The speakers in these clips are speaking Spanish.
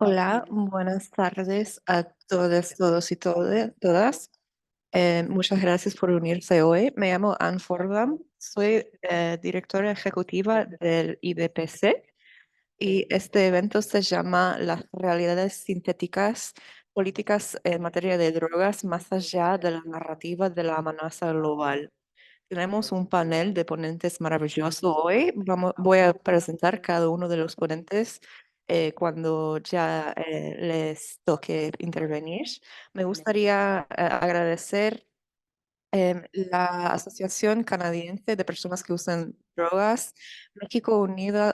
Hola, buenas tardes a todos y todas. Muchas gracias por unirse hoy. Me llamo Anne Fordham, soy directora ejecutiva del IBPC y este evento se llama Las realidades sintéticas, políticas en materia de drogas más allá de la narrativa de la amenaza global. Tenemos un panel de ponentes maravilloso hoy. Voy a presentar cada uno de los ponentes cuando ya les toque intervenir. Me gustaría agradecer la Asociación Canadiense de Personas que Usan Drogas, México Unido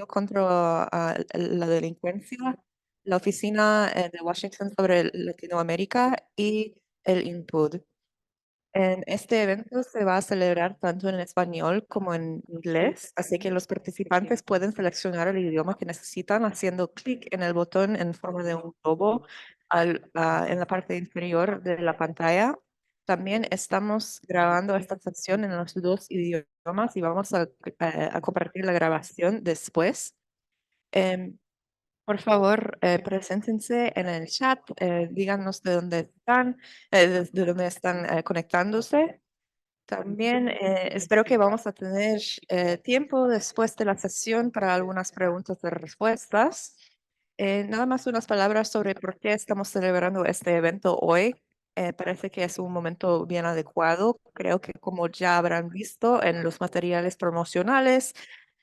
contra la Delincuencia, la Oficina de Washington sobre Latinoamérica y el INPUD. En este evento se va a celebrar tanto en español como en inglés, así que los participantes pueden seleccionar el idioma que necesitan haciendo clic en el botón en forma de un globo en la parte inferior de la pantalla. También estamos grabando esta sección en los dos idiomas y vamos a compartir la grabación después. Em, por favor, preséntense en el chat, díganos de dónde están conectándose. También espero que vamos a tener tiempo después de la sesión para algunas preguntas y respuestas. Nada más unas palabras sobre por qué estamos celebrando este evento hoy. Parece que es un momento bien adecuado. Creo que como ya habrán visto en los materiales promocionales,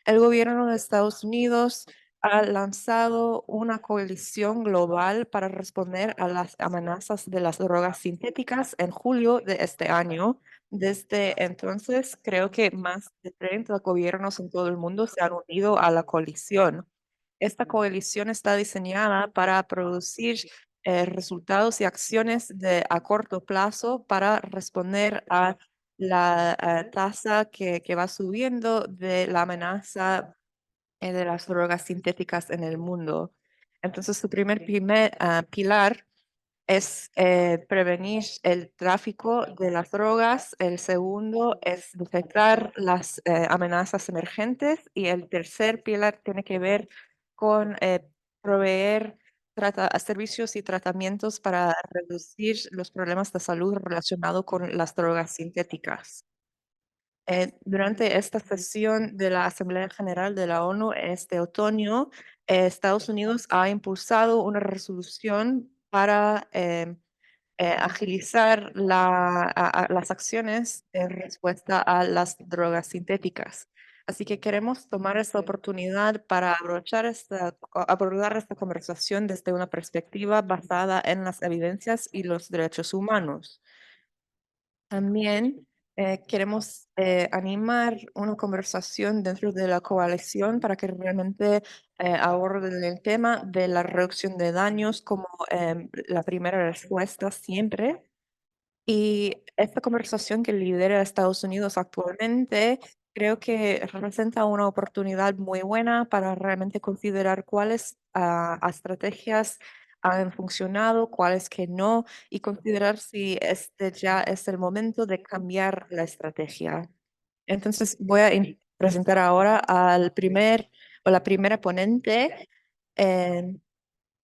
el gobierno de Estados Unidos ha lanzado una coalición global para responder a las amenazas de las drogas sintéticas en julio de este año. Desde entonces, creo que más de 30 gobiernos en todo el mundo se han unido a la coalición. Esta coalición está diseñada para producir resultados y acciones a corto plazo para responder a la tasa que va subiendo de la amenaza de las drogas sintéticas en el mundo. Entonces, su primer pilar es prevenir el tráfico de las drogas, el segundo es detectar las amenazas emergentes y el tercer pilar tiene que ver con proveer servicios y tratamientos para reducir los problemas de salud relacionados con las drogas sintéticas. Durante esta sesión de la Asamblea General de la ONU este otoño, Estados Unidos ha impulsado una resolución para agilizar las acciones en respuesta a las drogas sintéticas. Así que queremos tomar esta oportunidad para abordar esta conversación desde una perspectiva basada en las evidencias y los derechos humanos. También queremos animar una conversación dentro de la coalición para que realmente aborden el tema de la reducción de daños como la primera respuesta siempre. Y esta conversación que lidera Estados Unidos actualmente creo que representa una oportunidad muy buena para realmente considerar cuáles estrategias han funcionado, cuáles que no, y considerar si este ya es el momento de cambiar la estrategia. Entonces voy a presentar ahora al primer o la primera ponente. eh,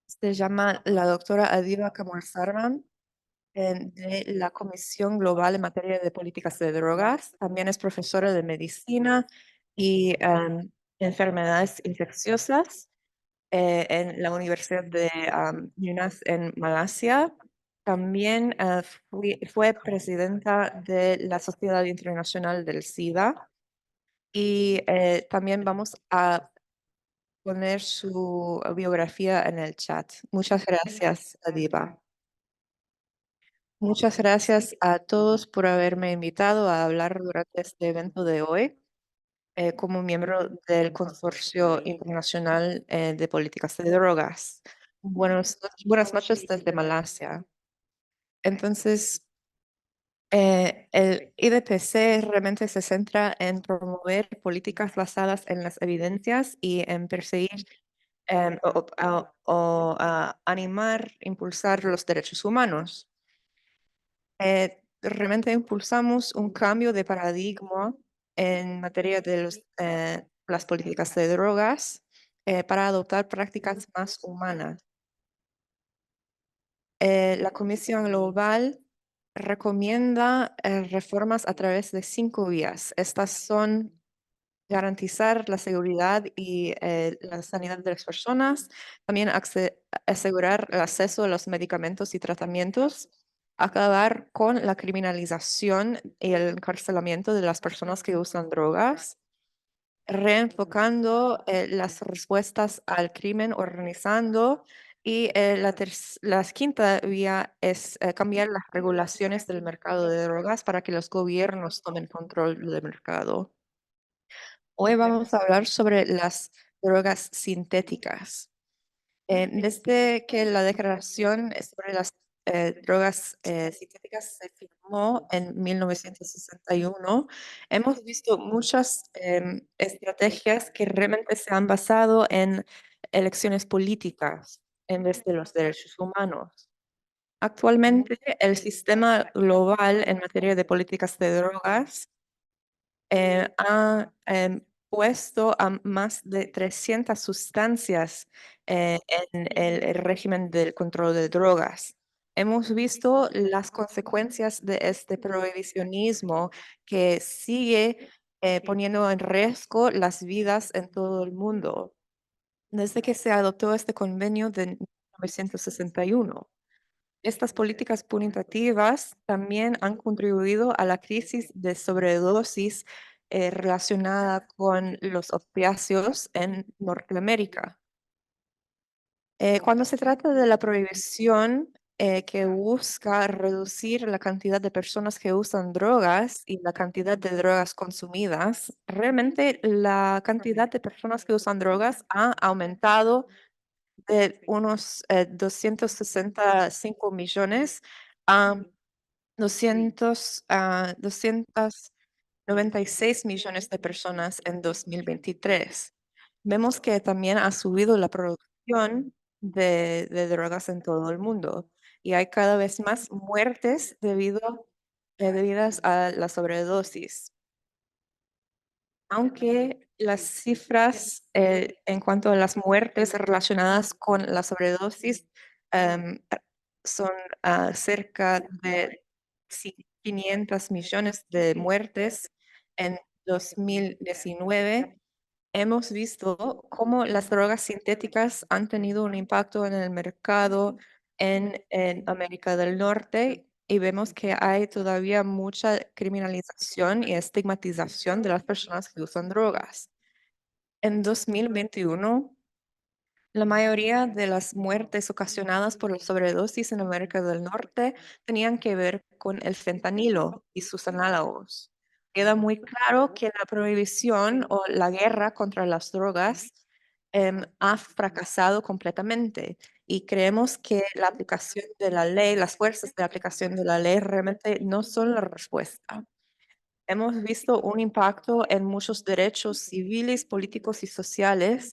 Se llama la doctora Adiba Kamar Sarman de la Comisión Global en materia de políticas de drogas. También es profesora de medicina y enfermedades infecciosas en la Universidad de UNAS en Malasia. También fue presidenta de la Sociedad Internacional del SIDA y también vamos a poner su biografía en el chat. Muchas gracias, Adiba. Muchas gracias a todos por haberme invitado a hablar durante este evento de hoy como miembro del Consorcio Internacional de Políticas de Drogas. Buenas noches desde Malasia. Entonces, el IDPC realmente se centra en promover políticas basadas en las evidencias y en perseguir o animar, impulsar los derechos humanos. Realmente impulsamos un cambio de paradigma en materia de las políticas de drogas para adoptar prácticas más humanas. La Comisión Global recomienda reformas a través de 5 vías. Estas son garantizar la seguridad y la sanidad de las personas, también asegurar el acceso a los medicamentos y tratamientos, acabar con la criminalización y el encarcelamiento de las personas que usan drogas, reenfocando las respuestas al crimen organizando. Y la quinta vía es cambiar las regulaciones del mercado de drogas para que los gobiernos tomen control del mercado. Hoy vamos a hablar sobre las drogas sintéticas. Desde que la declaración sobre las drogas sintéticas se firmó en 1961, hemos visto muchas estrategias que realmente se han basado en elecciones políticas en vez de los derechos humanos. Actualmente, el sistema global en materia de políticas de drogas ha puesto a más de 300 sustancias en el régimen del control de drogas. Hemos visto las consecuencias de este prohibicionismo que sigue poniendo en riesgo las vidas en todo el mundo desde que se adoptó este convenio de 1961. Estas políticas punitivas también han contribuido a la crisis de sobredosis relacionada con los opiáceos en Norteamérica. Cuando se trata de la prohibición que busca reducir la cantidad de personas que usan drogas y la cantidad de drogas consumidas, realmente la cantidad de personas que usan drogas ha aumentado de unos 265 millones a 296 millones de personas en 2023. Vemos que también ha subido la producción de drogas en todo el mundo y hay cada vez más muertes debidas a la sobredosis. Aunque las cifras en cuanto a las muertes relacionadas con la sobredosis em, a- son cerca de 500 millones de muertes en 2019, hemos visto cómo las drogas sintéticas han tenido un impacto en el mercado en América del Norte y vemos que hay todavía mucha criminalización y estigmatización de las personas que usan drogas. En 2021, la mayoría de las muertes ocasionadas por la sobredosis en América del Norte tenían que ver con el fentanilo y sus análogos. Queda muy claro que la prohibición o la guerra contra las drogas ha fracasado completamente y creemos que la aplicación de la ley, las fuerzas de aplicación de la ley realmente no son la respuesta. Hemos visto un impacto en muchos derechos civiles, políticos y sociales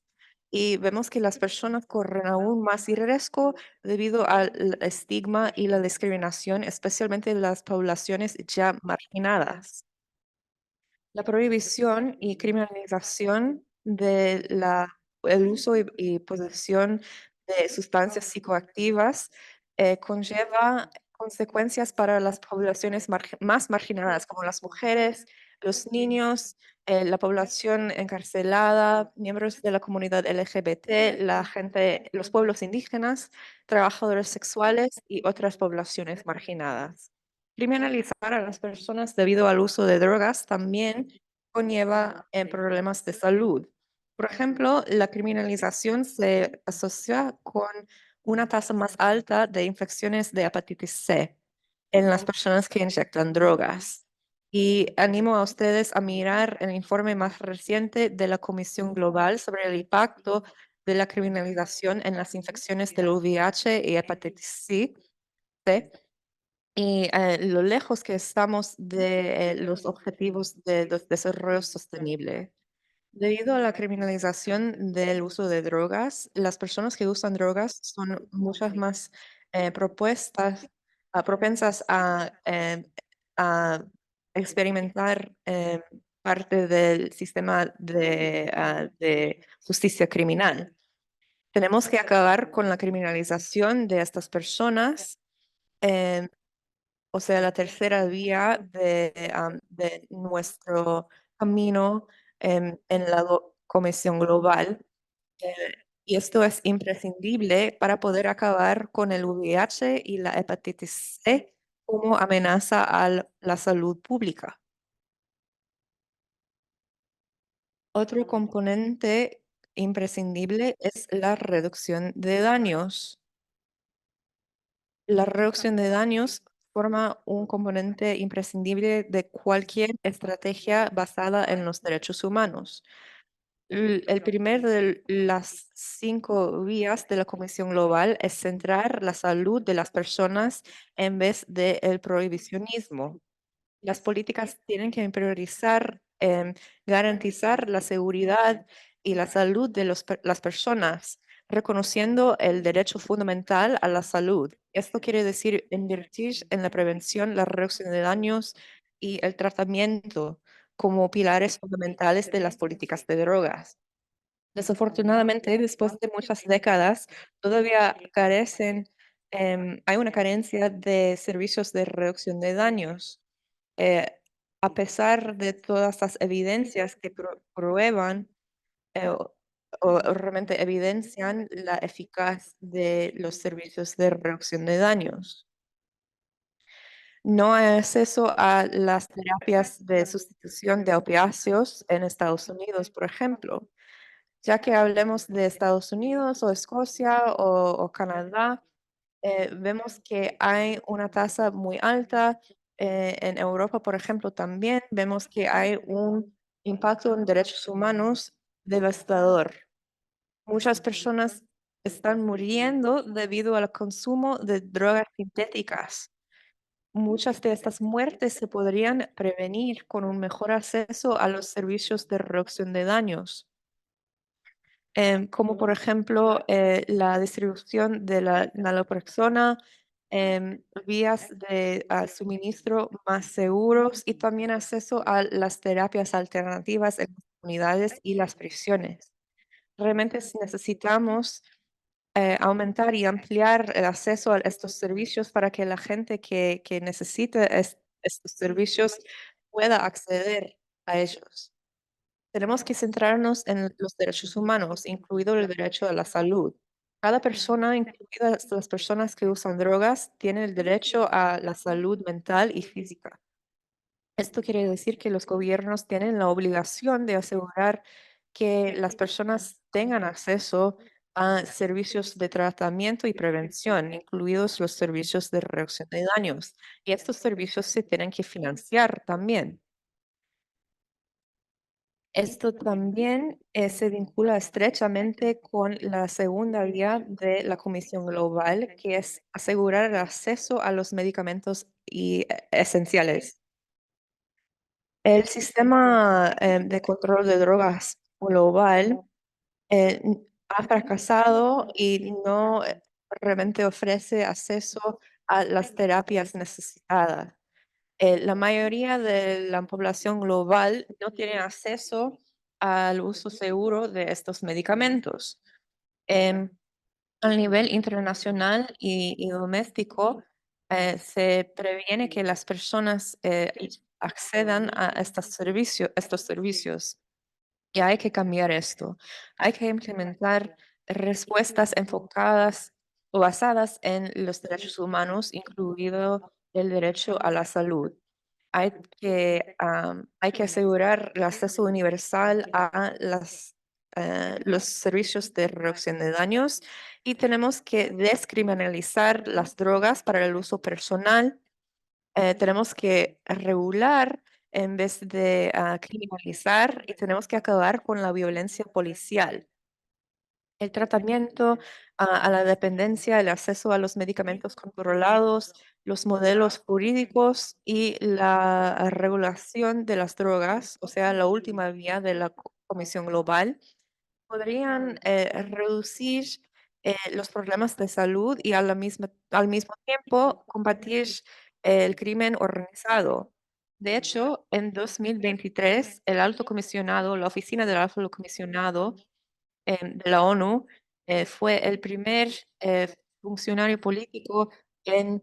y vemos que las personas corren aún más riesgo debido al estigma y la discriminación, especialmente en las poblaciones ya marginadas. La prohibición y criminalización el uso y posesión de sustancias psicoactivas conlleva consecuencias para las poblaciones más marginadas, como las mujeres, los niños, la población encarcelada, miembros de la comunidad LGBT, la gente, los pueblos indígenas, trabajadores sexuales y otras poblaciones marginadas. Criminalizar a las personas debido al uso de drogas también conlleva problemas de salud. Por ejemplo, la criminalización se asocia con una tasa más alta de infecciones de hepatitis C en las personas que inyectan drogas. Y animo a ustedes a mirar el informe más reciente de la Comisión Global sobre el impacto de la criminalización en las infecciones del VIH y hepatitis C y lo lejos que estamos de los objetivos de desarrollo sostenible. Debido a la criminalización del uso de drogas, las personas que usan drogas son muchas más propensas a experimentar parte del sistema de justicia criminal. Tenemos que acabar con la criminalización de estas personas, em, o sea, la tercera vía de nuestro camino en la Comisión Global. Eh, y esto es imprescindible para poder acabar con el VIH y la hepatitis C como amenaza a la salud pública. Otro componente imprescindible es la reducción de daños. La reducción de daños forma un componente imprescindible de cualquier estrategia basada en los derechos humanos. El primer de las 5 vías de la Comisión Global es centrar la salud de las personas en vez del prohibicionismo. Las políticas tienen que priorizar, garantizar la seguridad y la salud de las personas, reconociendo el derecho fundamental a la salud. Esto quiere decir invertir en la prevención, la reducción de daños y el tratamiento como pilares fundamentales de las políticas de drogas. Desafortunadamente, después de muchas décadas, todavía hay una carencia de servicios de reducción de daños. eh, a pesar de todas las evidencias que prueban o realmente evidencian la eficacia de los servicios de reducción de daños. No hay acceso a las terapias de sustitución de opiáceos en Estados Unidos, por ejemplo. Ya que hablemos de Estados Unidos o Escocia o Canadá, vemos que hay una tasa muy alta. En Europa, por ejemplo, también vemos que hay un impacto en derechos humanos devastador. Muchas personas están muriendo debido al consumo de drogas sintéticas. Muchas de estas muertes se podrían prevenir con un mejor acceso a los servicios de reducción de daños, como por ejemplo la distribución de la naloxona, vías de suministro más seguros y también acceso a las terapias alternativas en las comunidades y las prisiones. Realmente necesitamos aumentar y ampliar el acceso a estos servicios para que la gente que necesite estos servicios pueda acceder a ellos. Tenemos que centrarnos en los derechos humanos, incluido el derecho a la salud. Cada persona, incluidas las personas que usan drogas, tiene el derecho a la salud mental y física. Esto quiere decir que los gobiernos tienen la obligación de asegurar que las personas tengan acceso a servicios de tratamiento y prevención, incluidos los servicios de reducción de daños. Y estos servicios se tienen que financiar también. Esto también se vincula estrechamente con la segunda vía de la Comisión Global, que es asegurar el acceso a los medicamentos esenciales. El sistema de control de drogas global ha fracasado y no realmente ofrece acceso a las terapias necesitadas. La mayoría de la población global no tiene acceso al uso seguro de estos medicamentos. Em, a nivel internacional y doméstico, se previene que las personas accedan a estos servicios. Y hay que cambiar esto. Hay que implementar respuestas enfocadas o basadas en los derechos humanos, incluido el derecho a la salud. Hay que asegurar el acceso universal a los servicios de reducción de daños y tenemos que descriminalizar las drogas para el uso personal. Tenemos que regular en vez de criminalizar y tenemos que acabar con la violencia policial. El tratamiento a la dependencia, el acceso a los medicamentos controlados, los modelos jurídicos y la regulación de las drogas, o sea, la última vía de la Comisión Global, podrían reducir los problemas de salud y al mismo tiempo combatir el crimen organizado. De hecho, en 2023, el alto comisionado, la oficina del alto comisionado de la ONU, Fue el primer funcionario político en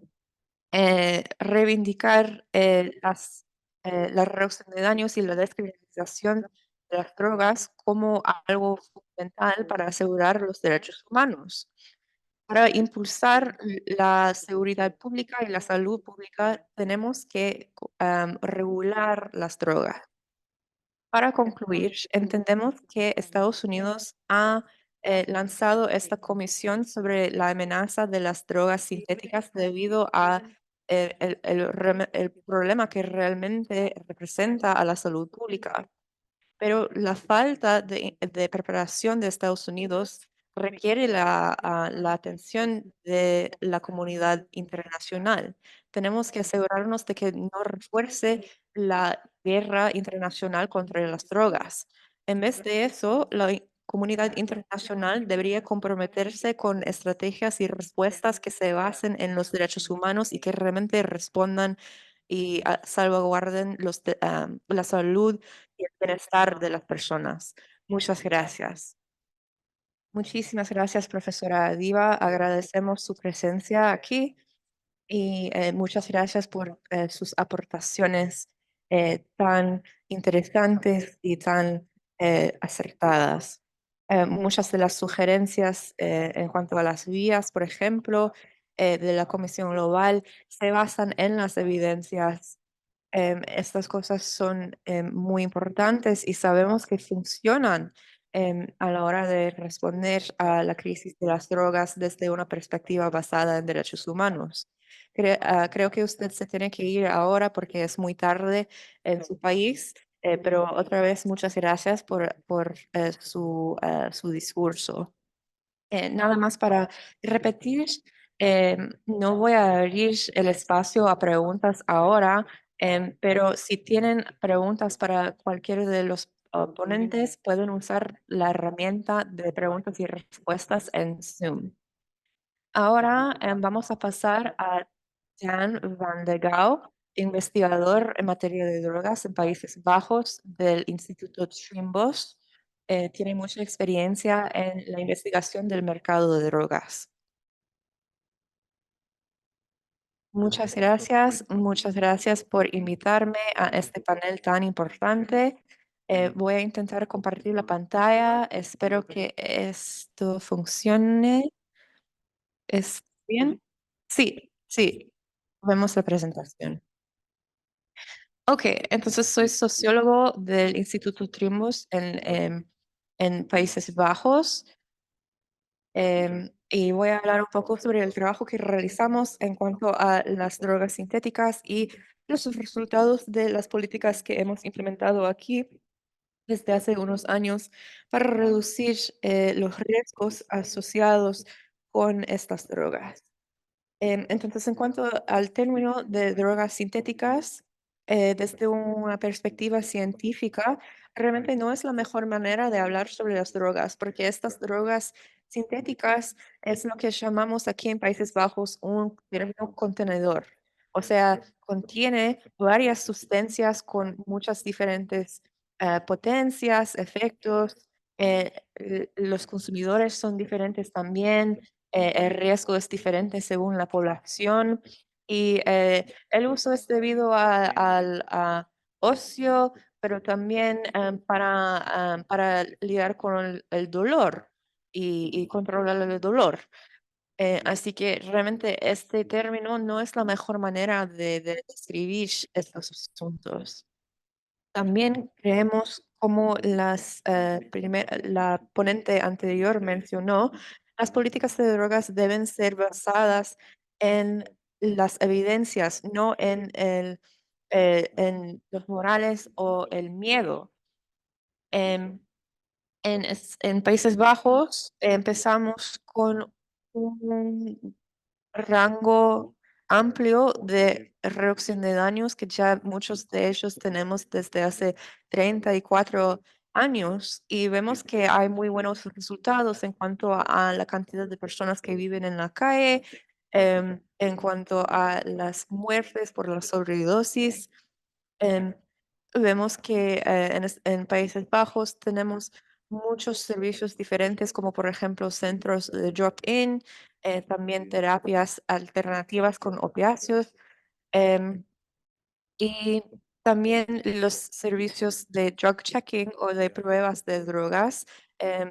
reivindicar la reducción de daños y la descriminalización de las drogas como algo fundamental para asegurar los derechos humanos. Para impulsar la seguridad pública y la salud pública, tenemos que regular las drogas. Para concluir, entendemos que Estados Unidos ha lanzado esta comisión sobre la amenaza de las drogas sintéticas debido a el problema que realmente representa a la salud pública. Pero la falta de preparación de Estados Unidos requiere la atención de la comunidad internacional. Tenemos que asegurarnos de que no refuerce la guerra internacional contra las drogas. En vez de eso, comunidad internacional debería comprometerse con estrategias y respuestas que se basen en los derechos humanos y que realmente respondan y salvaguarden la salud y el bienestar de las personas. Muchas gracias. Muchísimas gracias, profesora Diva. Agradecemos su presencia aquí y muchas gracias por sus aportaciones tan interesantes y tan acertadas. Muchas de las sugerencias en cuanto a las vías, por ejemplo, de la Comisión Global, se basan en las evidencias. Estas cosas son muy importantes y sabemos que funcionan a la hora de responder a la crisis de las drogas desde una perspectiva basada en derechos humanos. Creo que usted se tiene que ir ahora porque es muy tarde en su país, pero otra vez muchas gracias por su discurso. Nada más para repetir, no voy a abrir el espacio a preguntas ahora, pero si tienen preguntas para cualquiera de los ponentes, pueden usar la herramienta de preguntas y respuestas en Zoom. Ahora vamos a pasar a Jan van der Gouw, investigador en materia de drogas en Países Bajos del Instituto Trimbos. Tiene mucha experiencia en la investigación del mercado de drogas. Muchas gracias por invitarme a este panel tan importante. Voy a intentar compartir la pantalla. Espero que esto funcione. ¿Es bien? Sí, sí. Vemos la presentación. Ok, entonces soy sociólogo del Instituto Trimbos en Países Bajos. Y voy a hablar un poco sobre el trabajo que realizamos en cuanto a las drogas sintéticas y los resultados de las políticas que hemos implementado aquí desde hace unos años para reducir los riesgos asociados con estas drogas. Entonces, en cuanto al término de drogas sintéticas, desde una perspectiva científica, realmente no es la mejor manera de hablar sobre las drogas, porque estas drogas sintéticas es lo que llamamos aquí en Países Bajos un término contenedor. O sea, contiene varias sustancias con muchas diferentes potencias, efectos. Los consumidores son diferentes también, el riesgo es diferente según la población y el uso es debido al ocio, pero también para lidiar con el dolor y controlar el dolor. Así que realmente este término no es la mejor manera de describir estos asuntos. También creemos, como la ponente anterior mencionó, las políticas de drogas deben ser basadas en las evidencias, no en los morales o el miedo. Em, en Países Bajos empezamos con un rango amplio de reducción de daños que ya muchos de ellos tenemos desde hace 34 años y vemos que hay muy buenos resultados en cuanto a la cantidad de personas que viven en la calle, en cuanto a las muertes por la sobredosis. em, Vemos que en Países Bajos tenemos muchos servicios diferentes, como por ejemplo centros de drop-in, también terapias alternativas con opiáceos. em, y también los servicios de drug checking o de pruebas de drogas.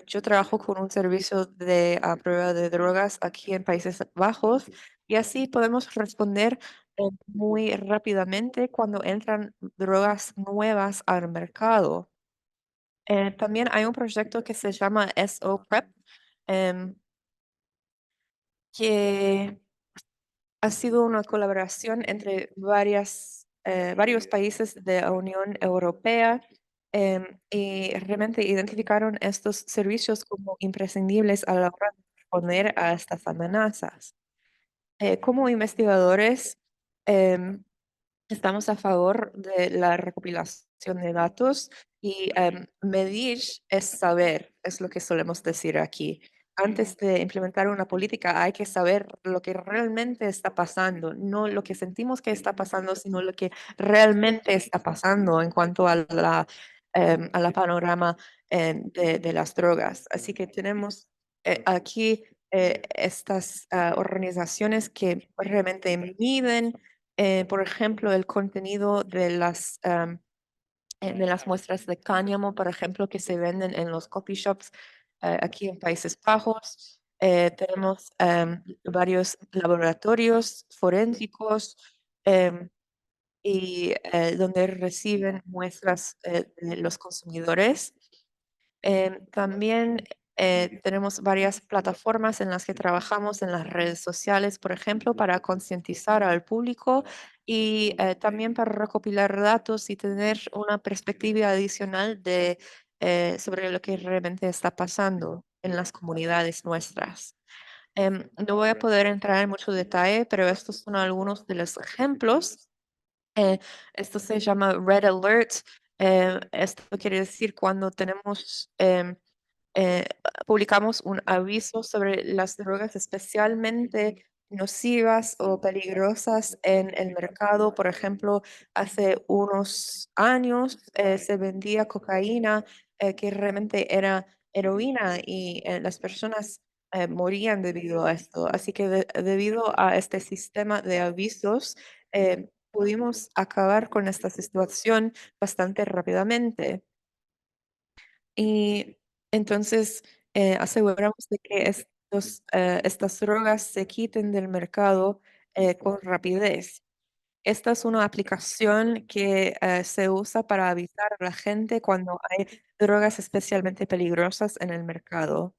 Yo trabajo con un servicio de prueba de drogas aquí en Países Bajos y así podemos responder muy rápidamente cuando entran drogas nuevas al mercado. También hay un proyecto que se llama SO Prep, em, que ha sido una colaboración entre varios países de la Unión Europea, y realmente identificaron estos servicios como imprescindibles a la hora de responder a estas amenazas. Como investigadores, em, estamos a favor de la recopilación de datos y medir es saber, es lo que solemos decir aquí. Antes de implementar una política hay que saber lo que realmente está pasando, no lo que sentimos que está pasando, sino lo que realmente está pasando en cuanto a la panorama de las drogas. Así que tenemos aquí estas organizaciones que realmente miden por ejemplo, el contenido de las muestras de cáñamo, por ejemplo, que se venden en los coffee shops aquí en Países Bajos. Tenemos varios laboratorios forensicos y donde reciben muestras de los consumidores. También tenemos varias plataformas en las que trabajamos en las redes sociales, por ejemplo, para concientizar al público y también para recopilar datos y tener una perspectiva adicional sobre lo que realmente está pasando en las comunidades nuestras. No voy a poder entrar en mucho detalle, pero estos son algunos de los ejemplos. eh, Esto se llama Red Alert. Esto quiere decir cuando tenemos eh, publicamos un aviso sobre las drogas especialmente nocivas o peligrosas en el mercado. Por ejemplo, hace unos años se vendía cocaína que realmente era heroína y las personas morían debido a esto. Así que debido a este sistema de avisos, pudimos acabar con esta situación bastante rápidamente. Y entonces aseguramos de que estas drogas se quiten del mercado con rapidez. Esta es una aplicación que se usa para avisar a la gente cuando hay drogas especialmente peligrosas en el mercado.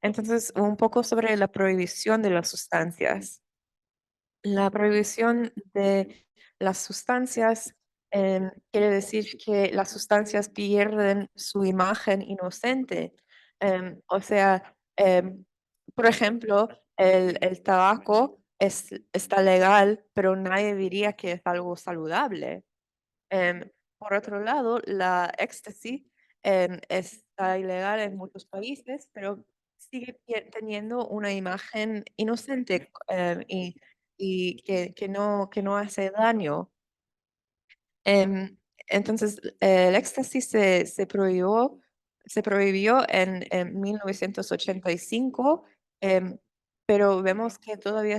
Entonces, un poco sobre la prohibición de las sustancias. La prohibición de las sustancias quiere decir que las sustancias pierden su imagen inocente. O sea, por ejemplo, el tabaco está legal, pero nadie diría que es algo saludable. Por otro lado, la éxtasis está ilegal en muchos países, pero sigue teniendo una imagen inocente y que no hace daño. Em, entonces, el éxtasis se prohibió en 1985, pero vemos que todavía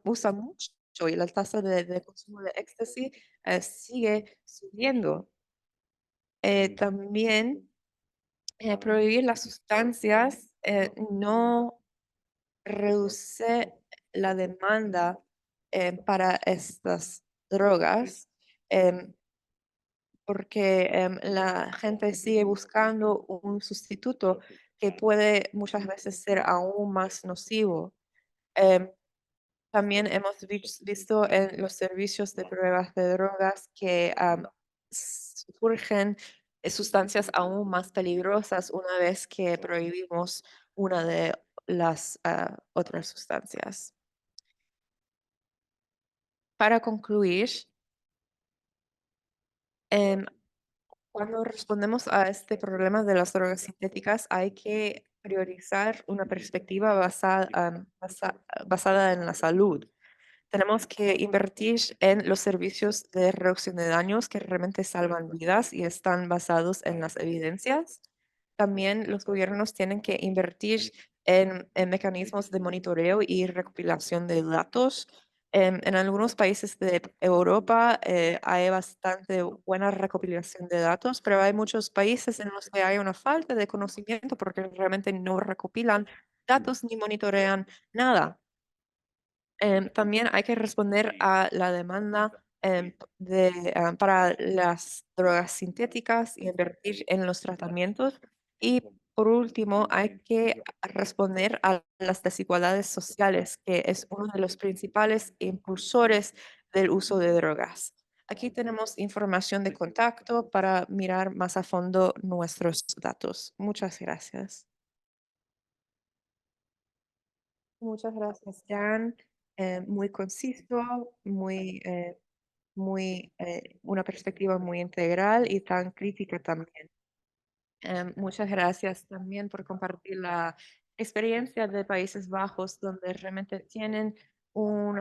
usa mucho y la tasa de consumo de éxtasis sigue subiendo. También prohibir las sustancias no reduce la demanda para estas drogas. em, Porque la gente sigue buscando un sustituto que puede muchas veces ser aún más nocivo. Em, También hemos visto en los servicios de pruebas de drogas que surgen sustancias aún más peligrosas una vez que prohibimos una de las otras sustancias. Para concluir, em, cuando respondemos a este problema de las drogas sintéticas, hay que priorizar una perspectiva basada en la salud. Tenemos que invertir en los servicios de reducción de daños que realmente salvan vidas y están basados en las evidencias. también los gobiernos tienen que invertir en mecanismos de monitoreo y recopilación de datos. En algunos países de Europa hay bastante buena recopilación de datos, pero hay muchos países en los que hay una falta de conocimiento porque realmente no recopilan datos ni monitorean nada. También hay que responder a la demanda para las drogas sintéticas y invertir en los tratamientos. Y por último, hay que responder a las desigualdades sociales, que es uno de los principales impulsores del uso de drogas. Aquí tenemos información de contacto para mirar más a fondo nuestros datos. Muchas gracias. Muchas gracias, Jan. Muy conciso, una perspectiva muy integral y tan crítica también. Muchas gracias también por compartir la experiencia de Países Bajos, donde realmente tienen un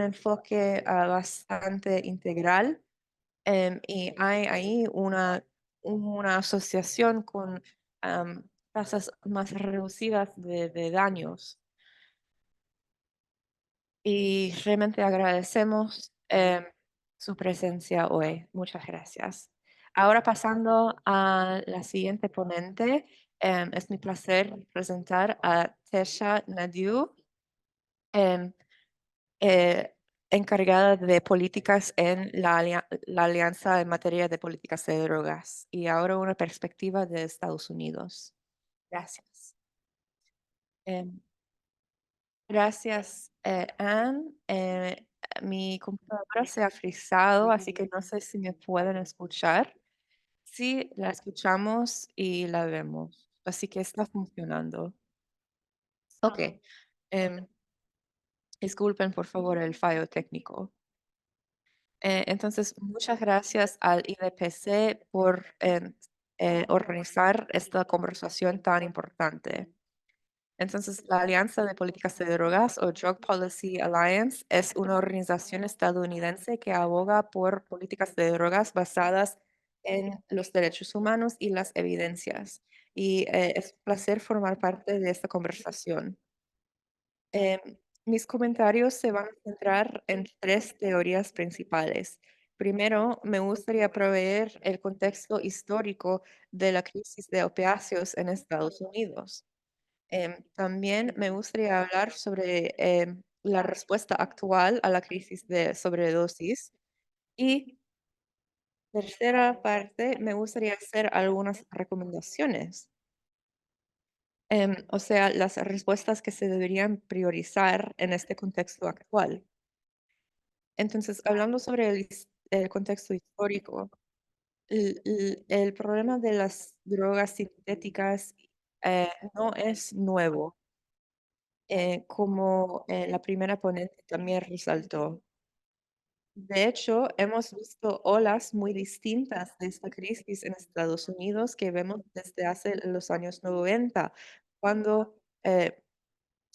enfoque bastante integral y hay ahí una asociación con tasas más reducidas de daños. Y realmente agradecemos su presencia hoy. Muchas gracias. Ahora pasando a la siguiente ponente, es mi placer presentar a Tesha Nadu, em, eh, encargada de políticas en la Alianza en materia de políticas de drogas y ahora una perspectiva de Estados Unidos. Gracias. Em, Gracias, Anne. Mi computadora se ha frizado, así que no sé si me pueden escuchar. Sí, la escuchamos y la vemos, así que está funcionando. Ok. em, Disculpen, por favor, el fallo técnico. Entonces, muchas gracias al IDPC por organizar esta conversación tan importante. Entonces, la Alianza de Políticas de Drogas o Drug Policy Alliance es una organización estadounidense que aboga por políticas de drogas basadas en los derechos humanos y las evidencias. Y es un placer formar parte de esta conversación. Em, Mis comentarios se van a centrar en tres teorías principales. Primero, me gustaría proveer el contexto histórico de la crisis de opiáceos en Estados Unidos. También me gustaría hablar sobre la respuesta actual a la crisis de sobredosis. Y tercera parte, me gustaría hacer algunas recomendaciones. O sea, las respuestas que se deberían priorizar en este contexto actual. Entonces, hablando sobre el contexto histórico, el problema de las drogas sintéticas no es nuevo. Como la primera ponente también resaltó. De hecho, hemos visto olas muy distintas de esta crisis en Estados Unidos que vemos desde hace los años 90, cuando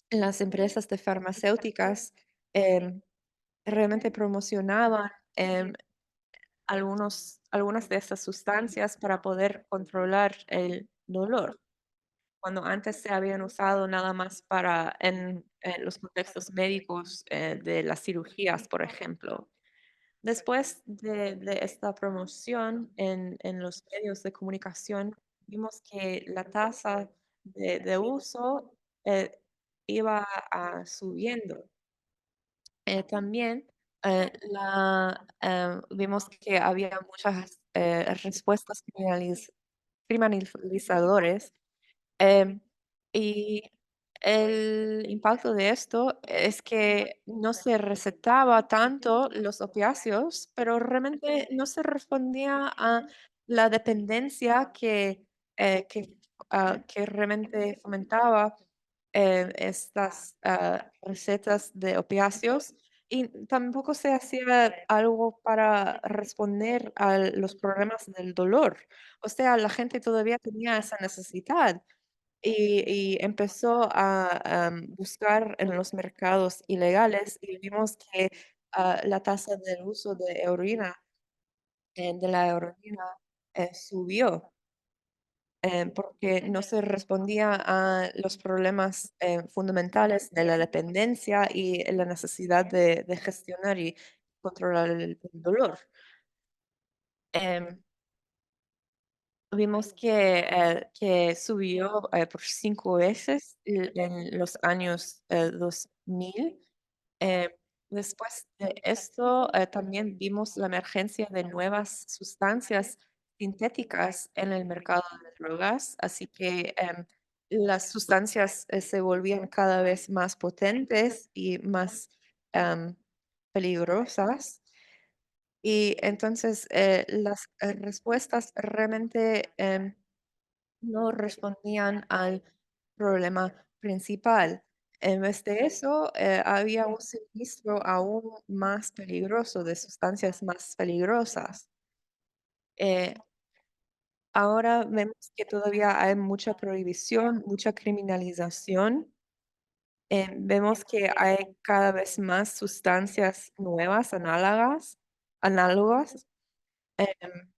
las empresas de farmacéuticas em, realmente promocionaban algunas de estas sustancias para poder controlar el dolor, cuando antes se habían usado nada más en los contextos médicos de las cirugías, por ejemplo. Después de esta promoción en los medios de comunicación, vimos que la tasa de uso eh, iba subiendo. También vimos que había muchas respuestas criminalizadores. Em, y el impacto de esto es que no se recetaba tanto los opiáceos, pero realmente no se respondía a la dependencia que realmente fomentaba estas recetas de opiáceos. Y tampoco se hacía algo para responder a los problemas del dolor. O sea, la gente todavía tenía esa necesidad y empezó a buscar en los mercados ilegales y vimos que la tasa del uso de la heroína subió. porque no se respondía a los problemas fundamentales de la dependencia y la necesidad de gestionar y controlar el dolor. Em, Vimos que subió por 5 veces en los años 2000. Eh, Después de esto, también vimos la emergencia de nuevas sustancias sintéticas en el mercado de drogas, así que las sustancias se volvían cada vez más potentes y más em, peligrosas. Y entonces las respuestas realmente no respondían al problema principal. En vez de eso, había un suministro aún más peligroso de sustancias más peligrosas. Eh, Ahora vemos que todavía hay mucha prohibición, mucha criminalización. Vemos que hay cada vez más sustancias nuevas, análogas, em,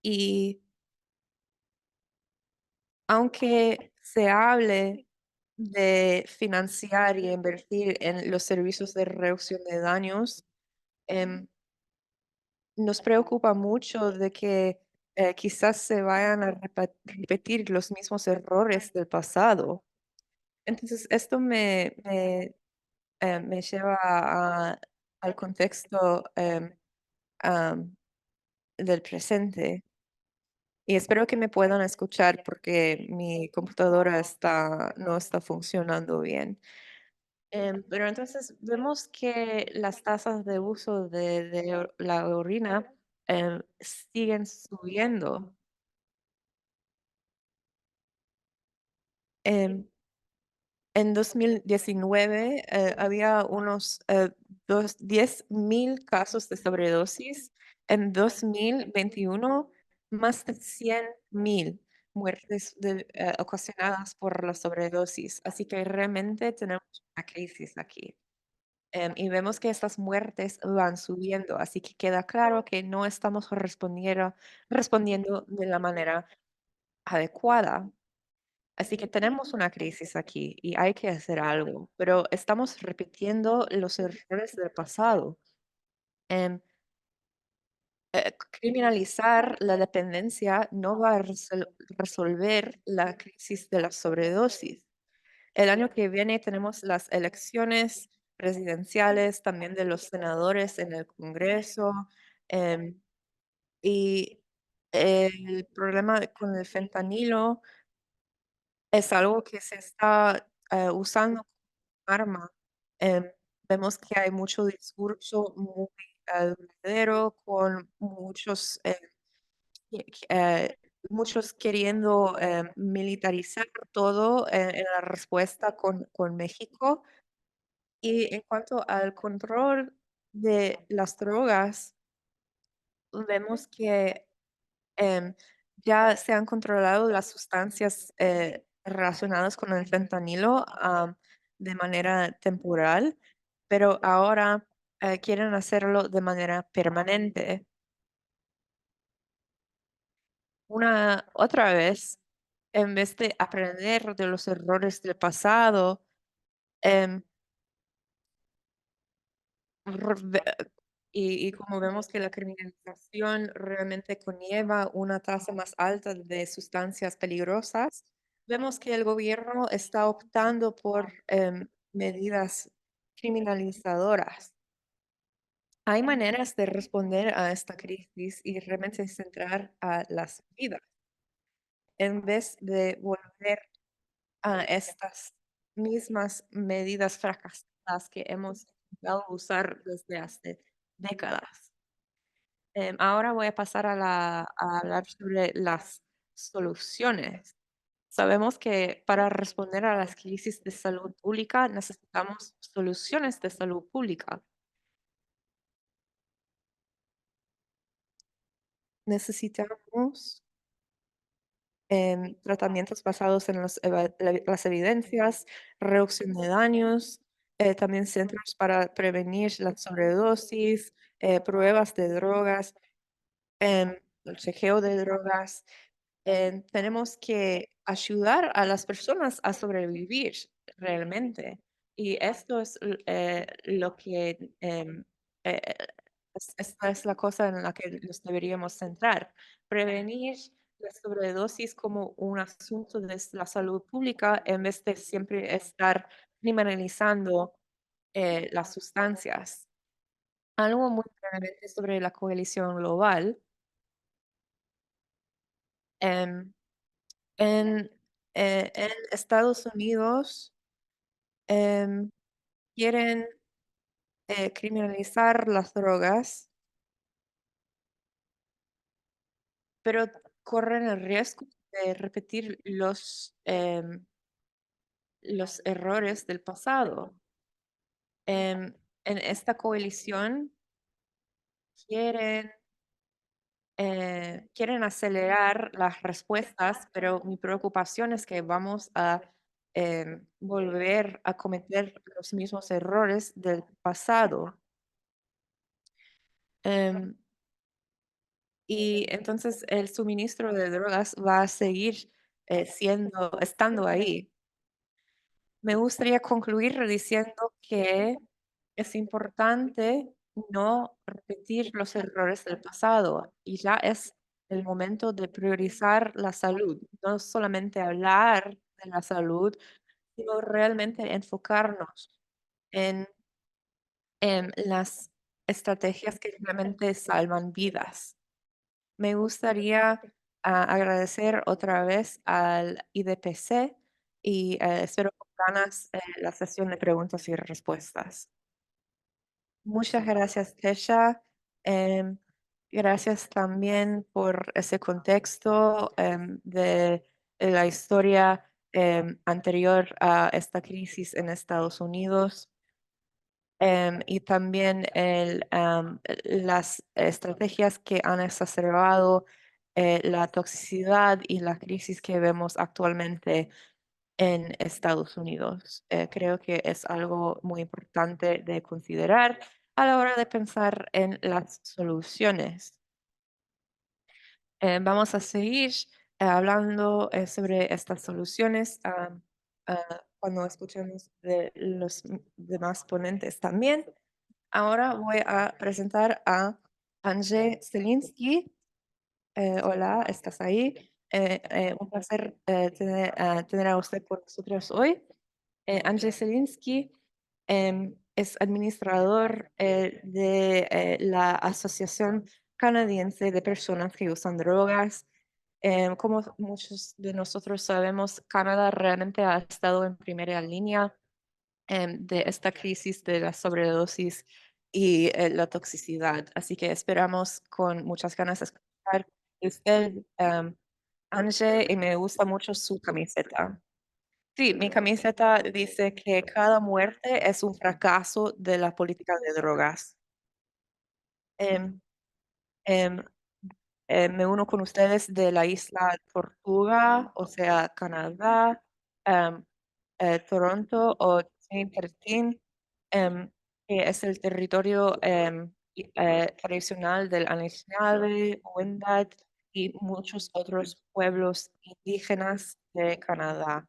y aunque se hable de financiar y invertir en los servicios de reducción de daños, em, nos preocupa mucho de que quizás se vayan a repetir los mismos errores del pasado. Entonces, esto me lleva al contexto am, del presente. Y espero que me puedan escuchar porque mi computadora no está funcionando bien. Pero entonces vemos que las tasas de uso de la orina siguen subiendo. Em, en 2019 había unos 10.000 casos de sobredosis. En 2021, más de 100.000 muertes ocasionadas por la sobredosis. Así que realmente tenemos una crisis aquí. Y vemos que estas muertes van subiendo, así que queda claro que no estamos respondiendo de la manera adecuada. Así que tenemos una crisis aquí y hay que hacer algo, pero estamos repitiendo los errores del pasado. Em, Criminalizar la dependencia no va a resolver la crisis de la sobredosis. El año que viene tenemos las elecciones presidenciales, también de los senadores en el Congreso, em, y el problema con el fentanilo es algo que se está usando como arma. Em, Vemos que hay mucho discurso muy verdadero con muchos queriendo militarizar todo en la respuesta con México. Y en cuanto al control de las drogas, vemos que em, ya se han controlado las sustancias relacionadas con el fentanilo de manera temporal, pero ahora quieren hacerlo de manera permanente. Una otra vez, en vez de aprender de los errores del pasado, em, Re y como vemos que la criminalización realmente conlleva una tasa más alta de sustancias peligrosas, vemos que el gobierno está optando por medidas criminalizadoras. Hay maneras de responder a esta crisis y realmente centrar a las vidas en vez de volver a estas mismas medidas fracasadas que hemos intentado usar desde hace décadas. Ahora voy a pasar a hablar sobre las soluciones. Sabemos que para responder a las crisis de salud pública necesitamos soluciones de salud pública. Necesitamos tratamientos basados en las evidencias, reducción de daños, también centros para prevenir la sobredosis, pruebas de drogas, el chequeo de drogas. tenemos que ayudar a las personas a sobrevivir realmente. Y esto es lo que eh, esta es la cosa en la que nos deberíamos centrar. Prevenir la sobredosis como un asunto de la salud pública en vez de siempre estar criminalizando las sustancias. Algo muy brevemente sobre la coalición global. em, En, en Estados Unidos em, quieren criminalizar las drogas, pero corren el riesgo de repetir los errores del pasado. En esta coalición quieren, quieren acelerar las respuestas, pero mi preocupación es que vamos a volver a cometer los mismos errores del pasado. Em, y entonces el suministro de drogas va a seguir estando ahí. Me gustaría concluir diciendo que es importante no repetir los errores del pasado y ya es el momento de priorizar la salud, no solamente hablar de la salud, sino realmente enfocarnos en, en las estrategias que realmente salvan vidas. Me gustaría agradecer otra vez al IDPC y espero con ganas la sesión de preguntas y respuestas. Muchas gracias, Tesha. Em, Gracias también por ese contexto de la historia anterior a esta crisis en Estados Unidos. Y también las estrategias que han exacerbado la toxicidad y la crisis que vemos actualmente en Estados Unidos. Creo que es algo muy importante de considerar a la hora de pensar en las soluciones. Vamos a seguir hablando sobre estas soluciones cuando escuchemos de los demás ponentes también. Ahora voy a presentar a Anje Zelinsky. Hola, ¿estás ahí? Un placer tener a usted por nosotros hoy. Anje Zelinsky es administrador de la Asociación Canadiense de Personas que Usan Drogas. Como muchos de nosotros sabemos, Canadá realmente ha estado en primera línea de esta crisis de la sobredosis y la toxicidad. Así que esperamos con muchas ganas de escuchar de usted, Ange, y me gusta mucho su camiseta. Sí, mi camiseta dice que cada muerte es un fracaso de la política de drogas. Em, em, Me uno con ustedes de la isla Tortuga, o sea, Canadá, em, Toronto o Saint-Martin, que es el territorio tradicional del Anishinaabe, Wendat y muchos otros pueblos indígenas de Canadá.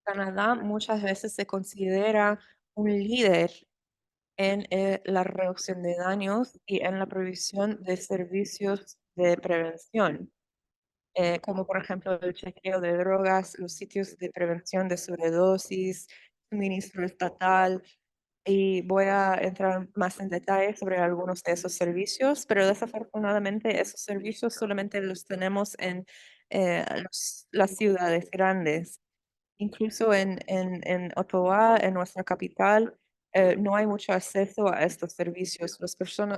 Canadá muchas veces se considera un líder en la reducción de daños y en la provisión de servicios de prevención, como por ejemplo el chequeo de drogas, los sitios de prevención de sobredosis, suministro estatal, y voy a entrar más en detalle sobre algunos de esos servicios, pero desafortunadamente esos servicios solamente los tenemos en las ciudades grandes. Incluso en Ottawa, en nuestra capital, no hay mucho acceso a estos servicios.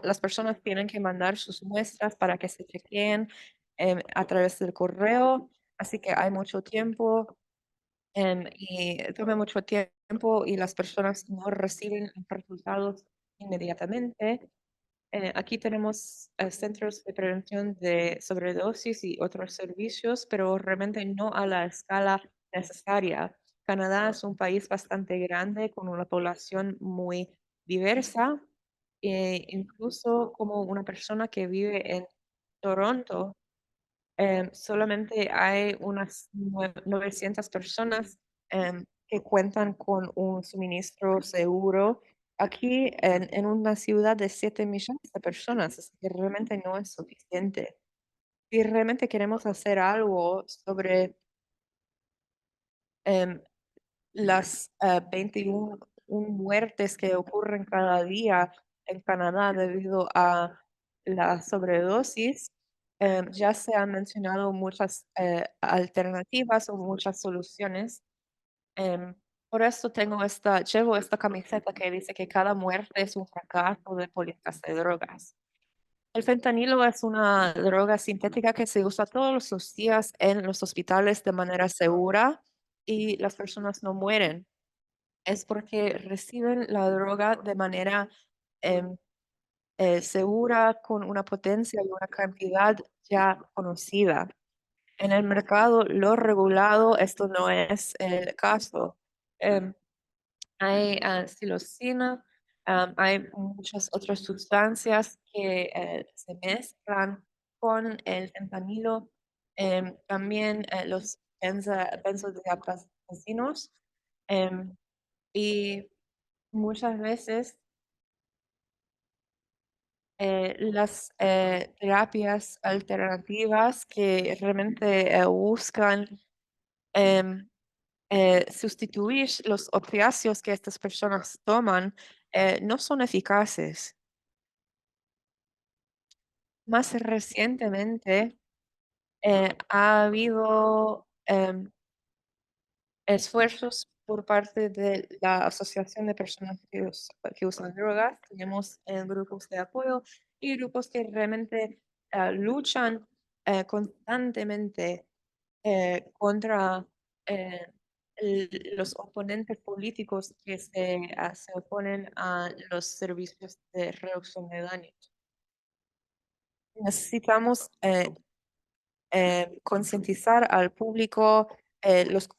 Las personas tienen que mandar sus muestras para que se chequeen a través del correo, así que hay mucho tiempo y toma mucho tiempo y las personas no reciben los resultados inmediatamente. Aquí tenemos centros de prevención de sobredosis y otros servicios, pero realmente no a la escala necesaria. Canadá es un país bastante grande con una población muy diversa incluso como una persona que vive en Toronto, solamente hay unas 900 personas que cuentan con un suministro seguro aquí en una ciudad de 7 millones de personas, así que realmente no es suficiente. Si realmente queremos hacer algo sobre em, las 21 muertes que ocurren cada día en Canadá debido a la sobredosis, ya se han mencionado muchas alternativas o muchas soluciones. em, por eso llevo esta camiseta que dice que cada muerte es un fracaso de políticas de drogas. El fentanilo es una droga sintética que se usa todos los días en los hospitales de manera segura y las personas no mueren. Es porque reciben la droga de manera em, segura, con una potencia y una cantidad ya conocida. En el mercado, lo regulado, esto no es el caso. Em, Hay psilocina, hay muchas otras sustancias que se mezclan con el fentanilo, también los benzodiazepinas, em, y muchas veces las terapias alternativas que realmente buscan em, sustituir los opiáceos que estas personas toman no son eficaces. Más recientemente ha habido esfuerzos por parte de la Asociación de Personas que usan drogas. Tenemos grupos de apoyo y grupos que realmente luchan constantemente contra eh, los oponentes políticos que se oponen a los servicios de reducción de daños. Necesitamos concientizar al público, los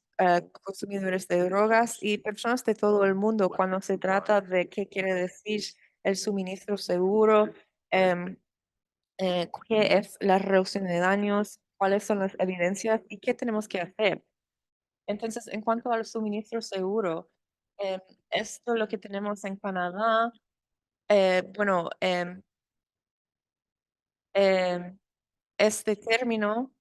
consumidores de drogas y personas de todo el mundo cuando se trata de qué quiere decir el suministro seguro, qué es la reducción de daños, cuáles son las evidencias y qué tenemos que hacer. Entonces, en cuanto al suministro seguro, em, esto lo que tenemos en Canadá, bueno, este término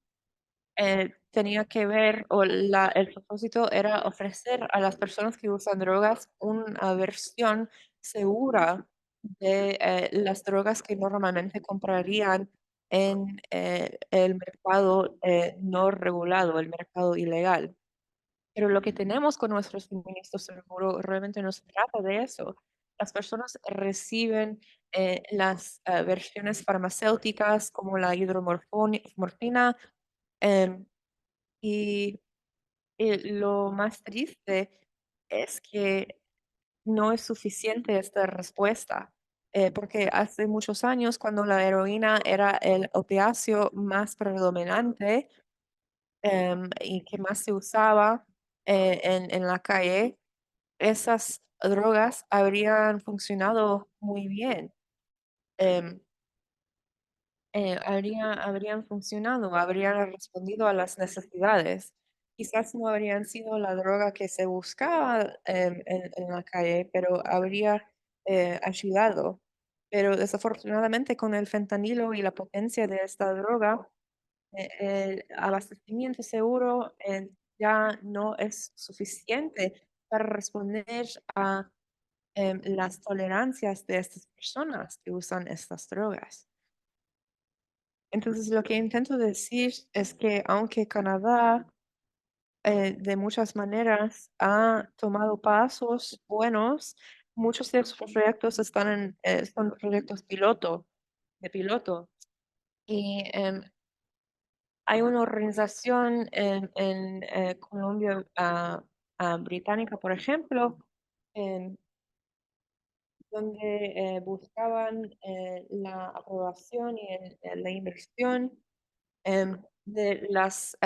tenía que ver, o el propósito era ofrecer a las personas que usan drogas una versión segura de las drogas que normalmente comprarían en el mercado no regulado, el mercado ilegal. Pero lo que tenemos con nuestro suministro seguro realmente no se trata de eso. Las personas reciben las versiones farmacéuticas como la hidromorfina, em, y lo más triste es que no es suficiente esta respuesta, porque hace muchos años, cuando la heroína era el opiáceo más predominante, y que más se usaba en la calle, esas drogas habrían funcionado muy bien. em, habrían funcionado, habrían respondido a las necesidades. Quizás no habrían sido la droga que se buscaba en la calle, pero habría ayudado. Pero desafortunadamente con el fentanilo y la potencia de esta droga, el abastecimiento seguro ya no es suficiente para responder a las tolerancias de estas personas que usan estas drogas. Entonces, lo que intento decir es que aunque Canadá de muchas maneras ha tomado pasos buenos, muchos de sus proyectos son proyectos de piloto. Y hay una organización en Colombia Británica, por ejemplo, em, donde buscaban la aprobación y la inversión de las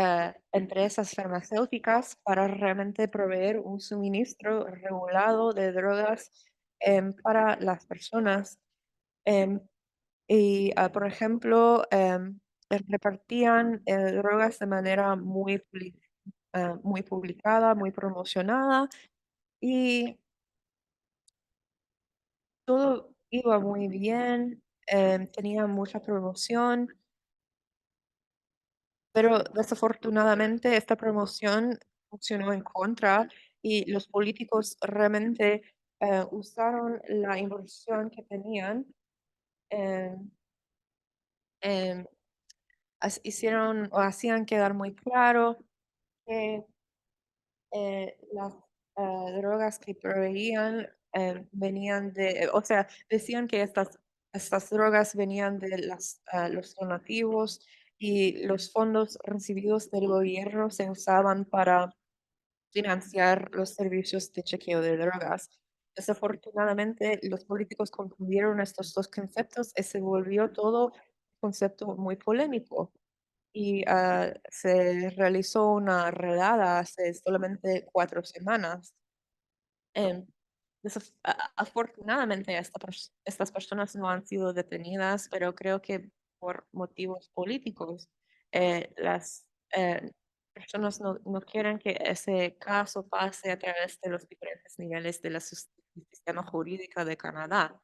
empresas farmacéuticas para realmente proveer un suministro regulado de drogas para las personas. Em, por ejemplo, repartían drogas de manera muy publicada, muy promocionada y todo iba muy bien, tenía mucha promoción, pero desafortunadamente esta promoción funcionó en contra y los políticos realmente usaron la inversión que tenían, em, em, hicieron o hacían quedar muy claro que las drogas que proveían venían o sea, decían que estas drogas venían de los donativos y los fondos recibidos del gobierno se usaban para financiar los servicios de chequeo de drogas. Desafortunadamente, los políticos confundieron estos dos conceptos y se volvió todo un concepto muy polémico y se realizó una redada hace solamente 4 semanas. Em, Afortunadamente, estas personas no han sido detenidas, pero creo que por motivos políticos, las personas no quieren que ese caso pase a través de los diferentes niveles del sistema jurídico de Canadá.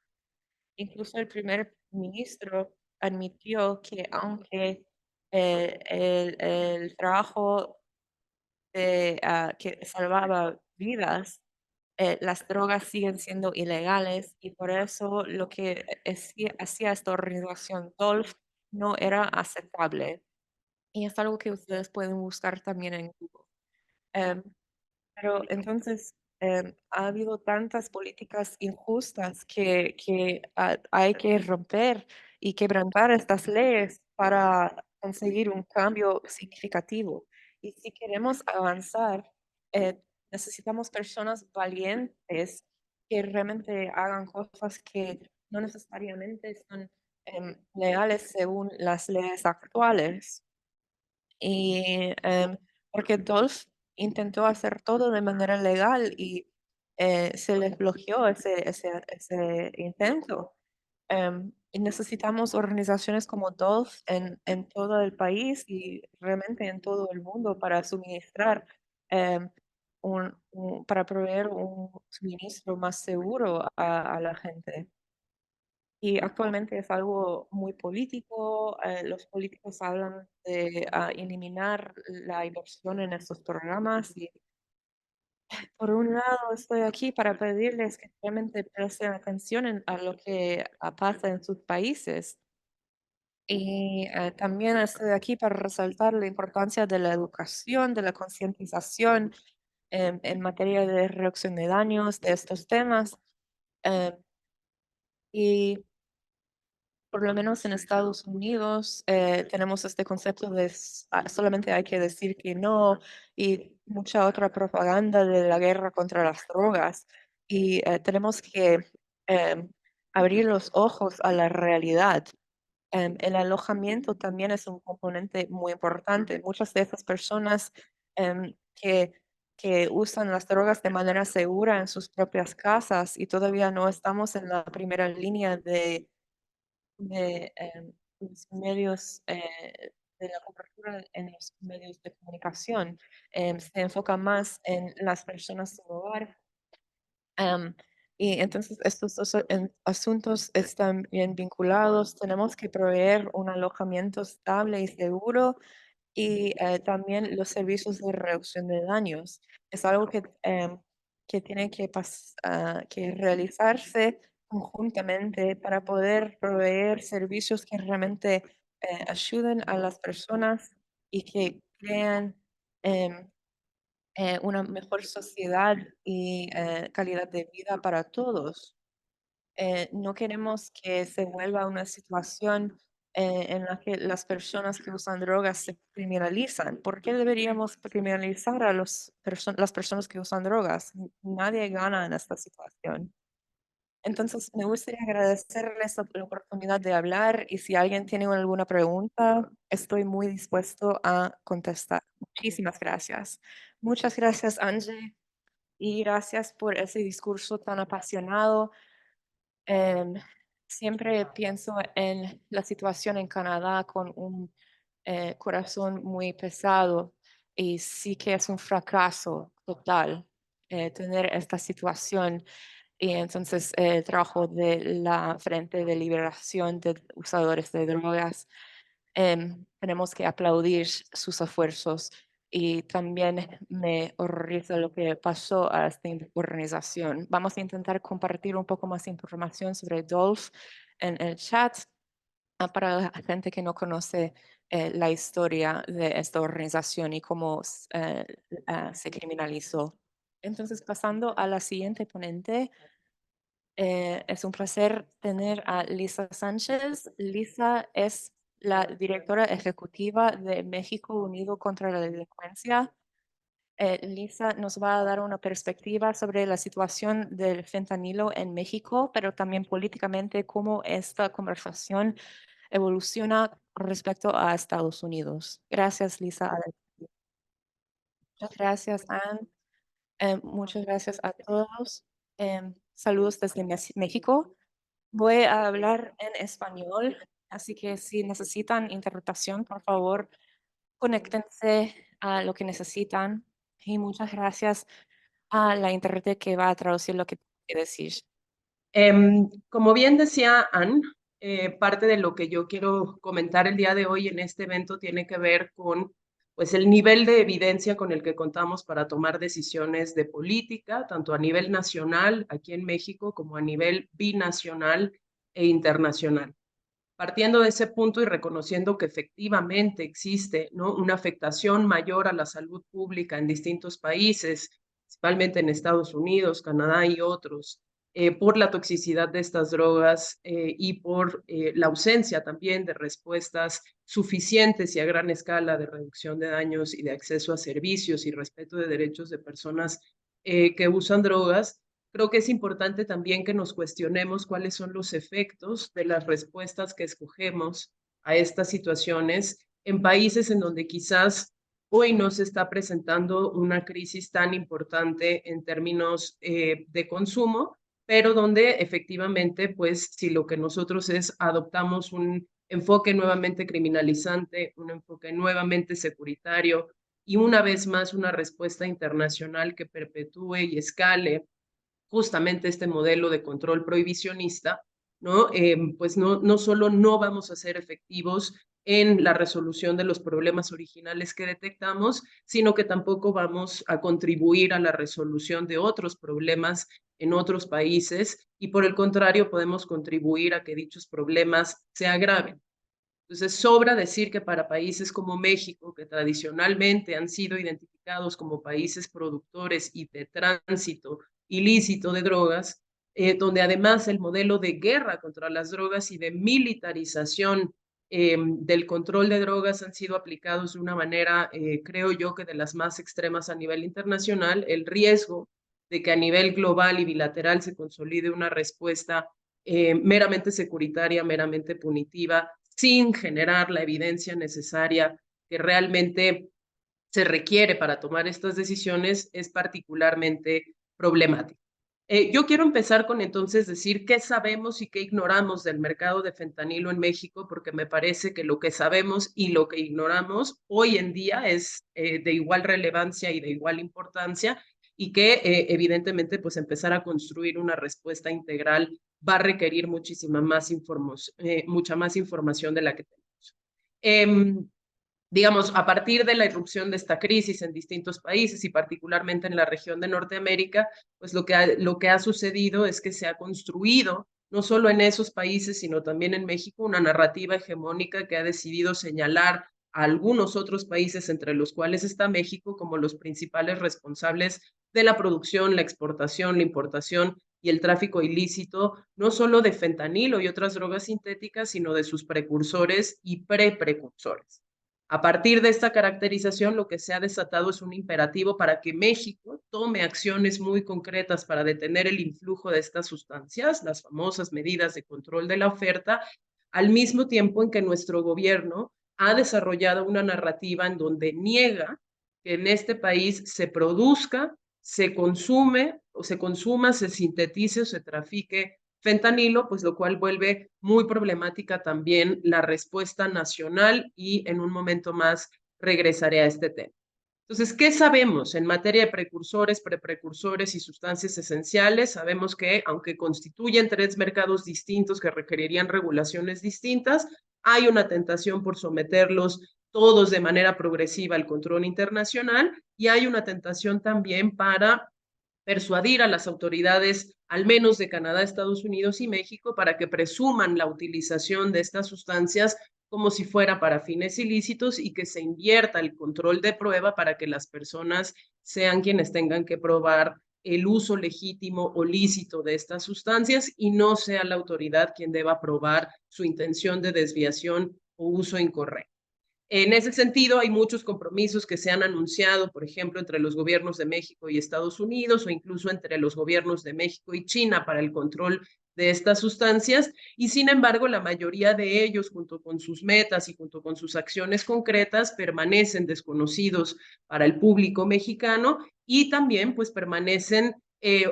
Incluso el primer ministro admitió que aunque el trabajo que salvaba vidas, las drogas siguen siendo ilegales y por eso lo que hacía esta organización DOLF no era aceptable. Y es algo que ustedes pueden buscar también en Google. Em, pero entonces, ha habido tantas políticas injustas que hay que romper y quebrantar estas leyes para conseguir un cambio significativo. Y si queremos avanzar, eh, necesitamos personas valientes que realmente hagan cosas que no necesariamente son legales según las leyes actuales. Y, porque Dolph intentó hacer todo de manera legal y se les bloqueó ese intento. Y necesitamos organizaciones como Dolph en todo el país y realmente en todo el mundo para suministrar, em, para proveer un suministro más seguro a la gente. Y actualmente es algo muy político. Los políticos hablan de eliminar la inversión en estos programas y por un lado estoy aquí para pedirles que realmente presten atención a lo que pasa en sus países y también estoy aquí para resaltar la importancia de la educación, de la concientización en materia de reducción de daños, de estos temas. em, y Por lo menos en Estados Unidos tenemos este concepto de solamente hay que decir que no y mucha otra propaganda de la guerra contra las drogas. Y tenemos que em, abrir los ojos a la realidad. El alojamiento también es un componente muy importante. Muchas de esas personas que usan las drogas de manera segura en sus propias casas y todavía no estamos en la primera línea de los medios, de la cobertura en los medios de comunicación. Se enfoca más en las personas sin hogar. em, y entonces estos dos asuntos están bien vinculados. Tenemos que proveer un alojamiento estable y seguro y también los servicios de reducción de daños. Es algo que tiene que realizarse conjuntamente para poder proveer servicios que realmente ayuden a las personas y que crean em, una mejor sociedad y calidad de vida para todos. No queremos que se vuelva una situación en la que las personas que usan drogas se criminalizan. ¿Por qué deberíamos criminalizar a las personas que usan drogas? Nadie gana en esta situación. Entonces, me gustaría agradecerles la oportunidad de hablar y si alguien tiene alguna pregunta, estoy muy dispuesto a contestar. Muchísimas gracias. Muchas gracias, Angie, y gracias por ese discurso tan apasionado. Em, siempre pienso en la situación en Canadá con un corazón muy pesado y sí que es un fracaso total tener esta situación. Y entonces el trabajo de la Frente de Liberación de Usadores de Drogas, tenemos que aplaudir sus esfuerzos. Y también me horroriza lo que pasó a esta organización. Vamos a intentar compartir un poco más información sobre Dolph en el chat. Para la gente que no conoce la historia de esta organización y cómo se criminalizó. Entonces, pasando a la siguiente ponente, es un placer tener a Lisa Sánchez. Lisa es la directora ejecutiva de México Unido contra la Delincuencia. Lisa nos va a dar una perspectiva sobre la situación del fentanilo en México, pero también políticamente cómo esta conversación evoluciona respecto a Estados Unidos. Gracias, Lisa. Muchas gracias, Anne. Muchas gracias a todos. Saludos desde México. Voy a hablar en español, así que si necesitan interpretación, por favor, conéctense a lo que necesitan. Y muchas gracias a la intérprete que va a traducir lo que tengo que decir. Como bien decía Anne, parte de lo que yo quiero comentar el día de hoy en este evento tiene que ver con pues, el nivel de evidencia con el que contamos para tomar decisiones de política, tanto a nivel nacional, aquí en México, como a nivel binacional e internacional. Partiendo de ese punto y reconociendo que efectivamente existe, ¿no?, una afectación mayor a la salud pública en distintos países, principalmente en Estados Unidos, Canadá y otros, por la toxicidad de estas drogas y por la ausencia también de respuestas suficientes y a gran escala de reducción de daños y de acceso a servicios y respeto de derechos de personas que usan drogas. Creo que es importante también que nos cuestionemos cuáles son los efectos de las respuestas que escogemos a estas situaciones en países en donde quizás hoy no se está presentando una crisis tan importante en términos de consumo, pero donde efectivamente, pues, si lo que nosotros es adoptamos un enfoque nuevamente criminalizante, un enfoque nuevamente securitario y una vez más una respuesta internacional que perpetúe y escale justamente este modelo de control prohibicionista, ¿no? Pues no solo no vamos a ser efectivos en la resolución de los problemas originales que detectamos, sino que tampoco vamos a contribuir a la resolución de otros problemas en otros países y por el contrario podemos contribuir a que dichos problemas se agraven. Entonces, sobra decir que para países como México, que tradicionalmente han sido identificados como países productores y de tránsito ilícito de drogas, donde además el modelo de guerra contra las drogas y de militarización del control de drogas han sido aplicados de una manera, creo yo, que de las más extremas a nivel internacional, el riesgo de que a nivel global y bilateral se consolide una respuesta meramente securitaria, meramente punitiva, sin generar la evidencia necesaria que realmente se requiere para tomar estas decisiones, es particularmente problemático. Yo quiero empezar con entonces decir qué sabemos y qué ignoramos del mercado de fentanilo en México, porque me parece que lo que sabemos y lo que ignoramos hoy en día es de igual relevancia y de igual importancia y que evidentemente pues empezar a construir una respuesta integral va a requerir mucha más información de la que tenemos. Digamos, a partir de la irrupción de esta crisis en distintos países y particularmente en la región de Norteamérica, pues lo que ha sucedido es que se ha construido, no solo en esos países, sino también en México, una narrativa hegemónica que ha decidido señalar a algunos otros países, entre los cuales está México, como los principales responsables de la producción, la exportación, la importación y el tráfico ilícito, no solo de fentanilo y otras drogas sintéticas, sino de sus precursores y precursores. A partir de esta caracterización, lo que se ha desatado es un imperativo para que México tome acciones muy concretas para detener el influjo de estas sustancias, las famosas medidas de control de la oferta, al mismo tiempo en que nuestro gobierno ha desarrollado una narrativa en donde niega que en este país se produzca, se consume o se consuma, se sintetice o se trafique fentanilo, pues lo cual vuelve muy problemática también la respuesta nacional y en un momento más regresaré a este tema. Entonces, ¿qué sabemos en materia de precursores, preprecursores y sustancias esenciales? Sabemos que, aunque constituyen tres mercados distintos que requerirían regulaciones distintas, hay una tentación por someterlos todos de manera progresiva al control internacional y hay una tentación también para persuadir a las autoridades, al menos de Canadá, Estados Unidos y México, para que presuman la utilización de estas sustancias como si fuera para fines ilícitos y que se invierta el control de prueba para que las personas sean quienes tengan que probar el uso legítimo o lícito de estas sustancias y no sea la autoridad quien deba probar su intención de desviación o uso incorrecto. En ese sentido, hay muchos compromisos que se han anunciado, por ejemplo, entre los gobiernos de México y Estados Unidos o incluso entre los gobiernos de México y China para el control de estas sustancias y sin embargo la mayoría de ellos junto con sus metas y junto con sus acciones concretas permanecen desconocidos para el público mexicano y también pues permanecen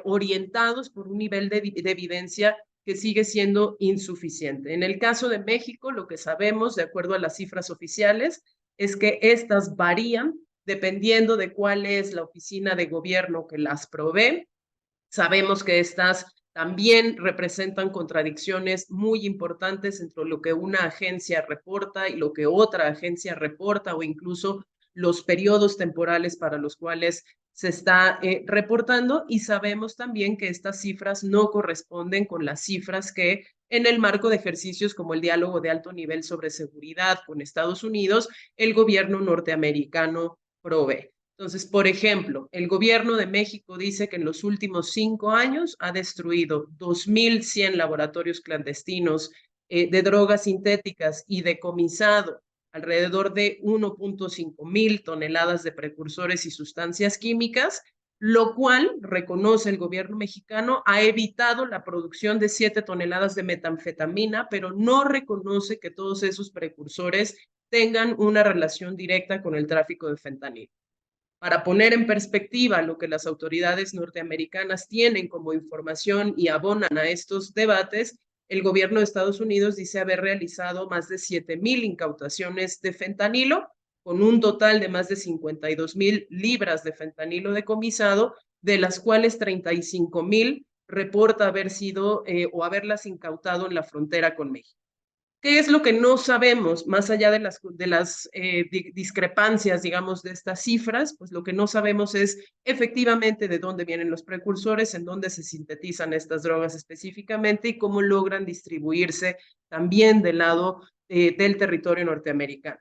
orientados por un nivel de evidencia que sigue siendo insuficiente. En el caso de México, lo que sabemos, de acuerdo a las cifras oficiales, es que estas varían dependiendo de cuál es la oficina de gobierno que las provee. Sabemos que estas también representan contradicciones muy importantes entre lo que una agencia reporta y lo que otra agencia reporta o incluso los periodos temporales para los cuales se está reportando y sabemos también que estas cifras no corresponden con las cifras que en el marco de ejercicios como el diálogo de alto nivel sobre seguridad con Estados Unidos, el gobierno norteamericano provee. Entonces, por ejemplo, el gobierno de México dice que en los últimos 5 años ha destruido 2.100 laboratorios clandestinos de drogas sintéticas y decomisado alrededor de 1.5 mil toneladas de precursores y sustancias químicas, lo cual, reconoce el gobierno mexicano, ha evitado la producción de 7 toneladas de metanfetamina, pero no reconoce que todos esos precursores tengan una relación directa con el tráfico de fentanilo. Para poner en perspectiva lo que las autoridades norteamericanas tienen como información y abonan a estos debates, el gobierno de Estados Unidos dice haber realizado más de 7,000 incautaciones de fentanilo, con un total de más de 52,000 libras de fentanilo decomisado, de las cuales 35,000 reporta haber sido o haberlas incautado en la frontera con México. ¿Qué es lo que no sabemos, más allá de las discrepancias, digamos, de estas cifras? Pues lo que no sabemos es efectivamente de dónde vienen los precursores, en dónde se sintetizan estas drogas específicamente y cómo logran distribuirse también del lado del territorio norteamericano.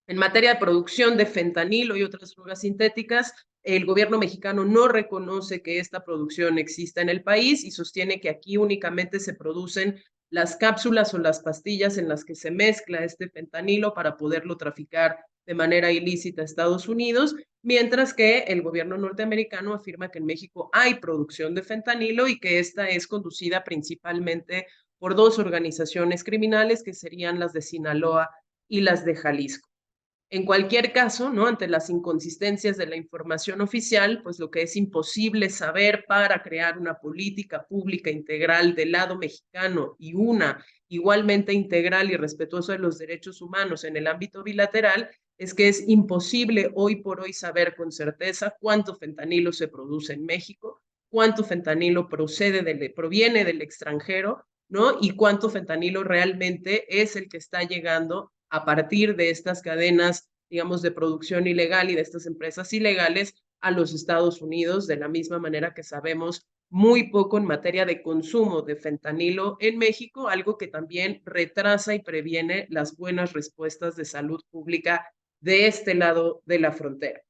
En materia de producción de fentanilo y otras drogas sintéticas, el gobierno mexicano no reconoce que esta producción exista en el país y sostiene que aquí únicamente se producen las cápsulas o las pastillas en las que se mezcla este fentanilo para poderlo traficar de manera ilícita a Estados Unidos, mientras que el gobierno norteamericano afirma que en México hay producción de fentanilo y que esta es conducida principalmente por dos organizaciones criminales que serían las de Sinaloa y las de Jalisco. En cualquier caso, ¿no? Ante las inconsistencias de la información oficial, pues lo que es imposible saber para crear una política pública integral del lado mexicano y una igualmente integral y respetuosa de los derechos humanos en el ámbito bilateral, es que es imposible hoy por hoy saber con certeza cuánto fentanilo se produce en México, cuánto fentanilo proviene del extranjero, ¿no? Y cuánto fentanilo realmente es el que está llegando a partir de estas cadenas, digamos, de producción ilegal y de estas empresas ilegales a los Estados Unidos, de la misma manera que sabemos muy poco en materia de consumo de fentanilo en México, algo que también retrasa y previene las buenas respuestas de salud pública de este lado de la frontera.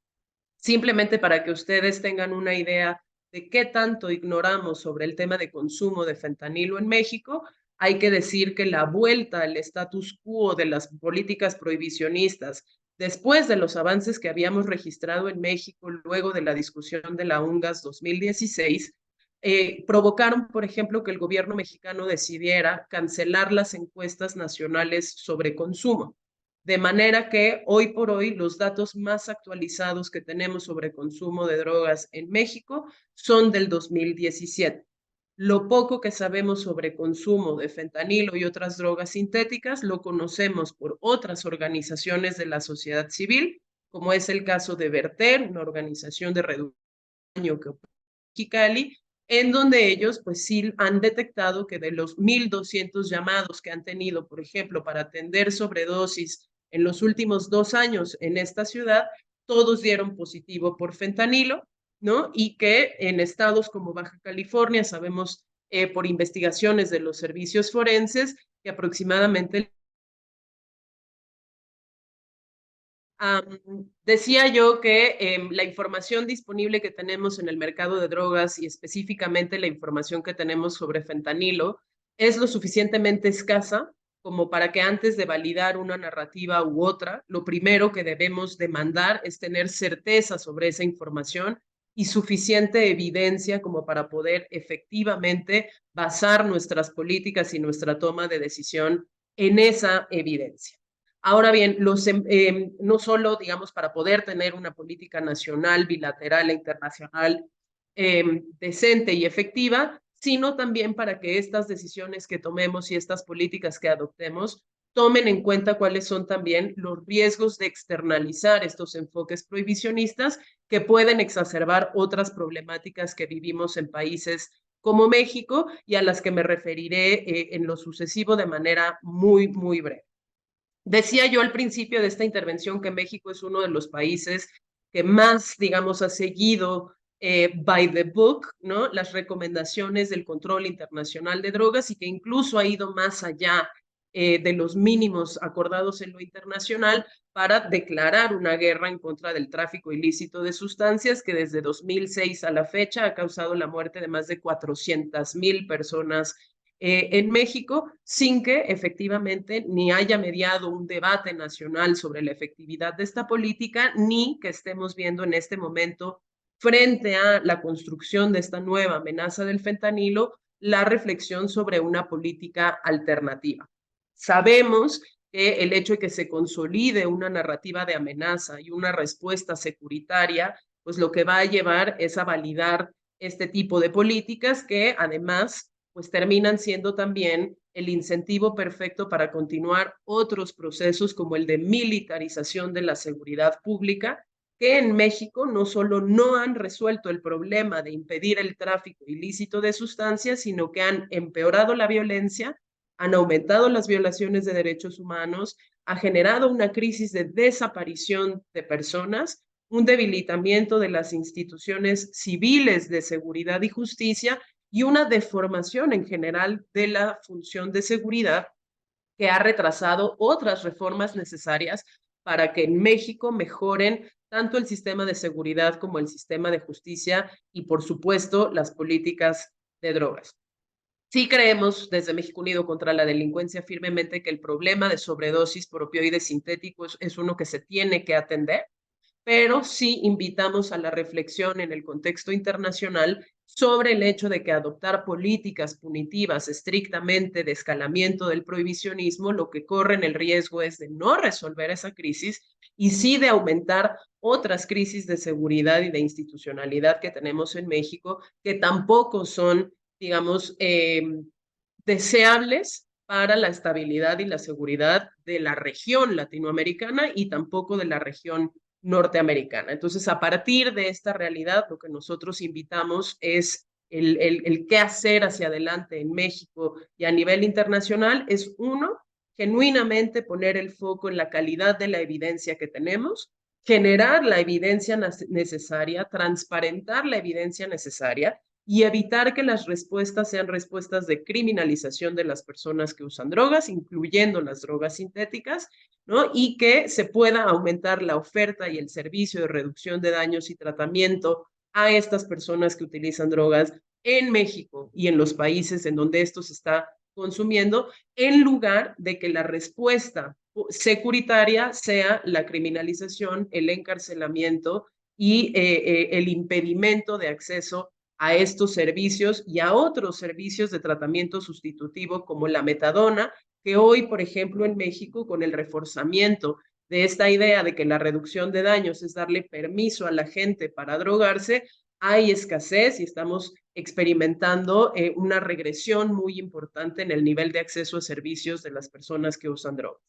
Simplemente para que ustedes tengan una idea de qué tanto ignoramos sobre el tema de consumo de fentanilo en México, hay que decir que la vuelta al status quo de las políticas prohibicionistas, después de los avances que habíamos registrado en México luego de la discusión de la UNGAS 2016, provocaron, por ejemplo, que el gobierno mexicano decidiera cancelar las encuestas nacionales sobre consumo. De manera que hoy por hoy los datos más actualizados que tenemos sobre consumo de drogas en México son del 2017. Lo poco que sabemos sobre consumo de fentanilo y otras drogas sintéticas lo conocemos por otras organizaciones de la sociedad civil, como es el caso de Verter, una organización de reducción que opera en Mexicali, en donde ellos pues sí han detectado que de los 1,200 llamados que han tenido, por ejemplo, para atender sobredosis en los últimos 2 años en esta ciudad, todos dieron positivo por fentanilo, ¿no? Y que en estados como Baja California sabemos por investigaciones de los servicios forenses que aproximadamente decía yo que la información disponible que tenemos en el mercado de drogas y específicamente la información que tenemos sobre fentanilo es lo suficientemente escasa como para que antes de validar una narrativa u otra, lo primero que debemos demandar es tener certeza sobre esa información y suficiente evidencia como para poder efectivamente basar nuestras políticas y nuestra toma de decisión en esa evidencia. Ahora bien, no solo, digamos, para poder tener una política nacional, bilateral e internacional decente y efectiva, sino también para que estas decisiones que tomemos y estas políticas que adoptemos tomen en cuenta cuáles son también los riesgos de externalizar estos enfoques prohibicionistas que pueden exacerbar otras problemáticas que vivimos en países como México y a las que me referiré en lo sucesivo de manera muy, muy breve. Decía yo al principio de esta intervención que México es uno de los países que más, digamos, ha seguido by the book, ¿no? Las recomendaciones del control internacional de drogas y que incluso ha ido más allá de los mínimos acordados en lo internacional para declarar una guerra en contra del tráfico ilícito de sustancias que desde 2006 a la fecha ha causado la muerte de más de 400,000 personas en México, sin que efectivamente ni haya mediado un debate nacional sobre la efectividad de esta política, ni que estemos viendo en este momento, frente a la construcción de esta nueva amenaza del fentanilo, la reflexión sobre una política alternativa. Sabemos que el hecho de que se consolide una narrativa de amenaza y una respuesta securitaria, pues lo que va a llevar es a validar este tipo de políticas que además pues terminan siendo también el incentivo perfecto para continuar otros procesos como el de militarización de la seguridad pública, que en México no solo no han resuelto el problema de impedir el tráfico ilícito de sustancias, sino que han empeorado la violencia, han aumentado las violaciones de derechos humanos, ha generado una crisis de desaparición de personas, un debilitamiento de las instituciones civiles de seguridad y justicia y una deformación en general de la función de seguridad que ha retrasado otras reformas necesarias para que en México mejoren tanto el sistema de seguridad como el sistema de justicia y, por supuesto, las políticas de drogas. Sí creemos desde México Unido contra la Delincuencia firmemente que el problema de sobredosis por opioides sintéticos es uno que se tiene que atender, pero sí invitamos a la reflexión en el contexto internacional sobre el hecho de que adoptar políticas punitivas estrictamente de escalamiento del prohibicionismo, lo que corren el riesgo es de no resolver esa crisis y sí de aumentar otras crisis de seguridad y de institucionalidad que tenemos en México, que tampoco son, digamos, deseables para la estabilidad y la seguridad de la región latinoamericana y tampoco de la región norteamericana. Entonces, a partir de esta realidad, lo que nosotros invitamos es el qué hacer hacia adelante en México y a nivel internacional es uno, genuinamente poner el foco en la calidad de la evidencia que tenemos, generar la evidencia necesaria, transparentar la evidencia necesaria y evitar que las respuestas sean respuestas de criminalización de las personas que usan drogas, incluyendo las drogas sintéticas, ¿no? Y que se pueda aumentar la oferta y el servicio de reducción de daños y tratamiento a estas personas que utilizan drogas en México y en los países en donde esto se está consumiendo, en lugar de que la respuesta securitaria sea la criminalización, el encarcelamiento y el impedimento de acceso a estos servicios y a otros servicios de tratamiento sustitutivo como la metadona, que hoy, por ejemplo, en México, con el reforzamiento de esta idea de que la reducción de daños es darle permiso a la gente para drogarse, hay escasez y estamos experimentando una regresión muy importante en el nivel de acceso a servicios de las personas que usan drogas.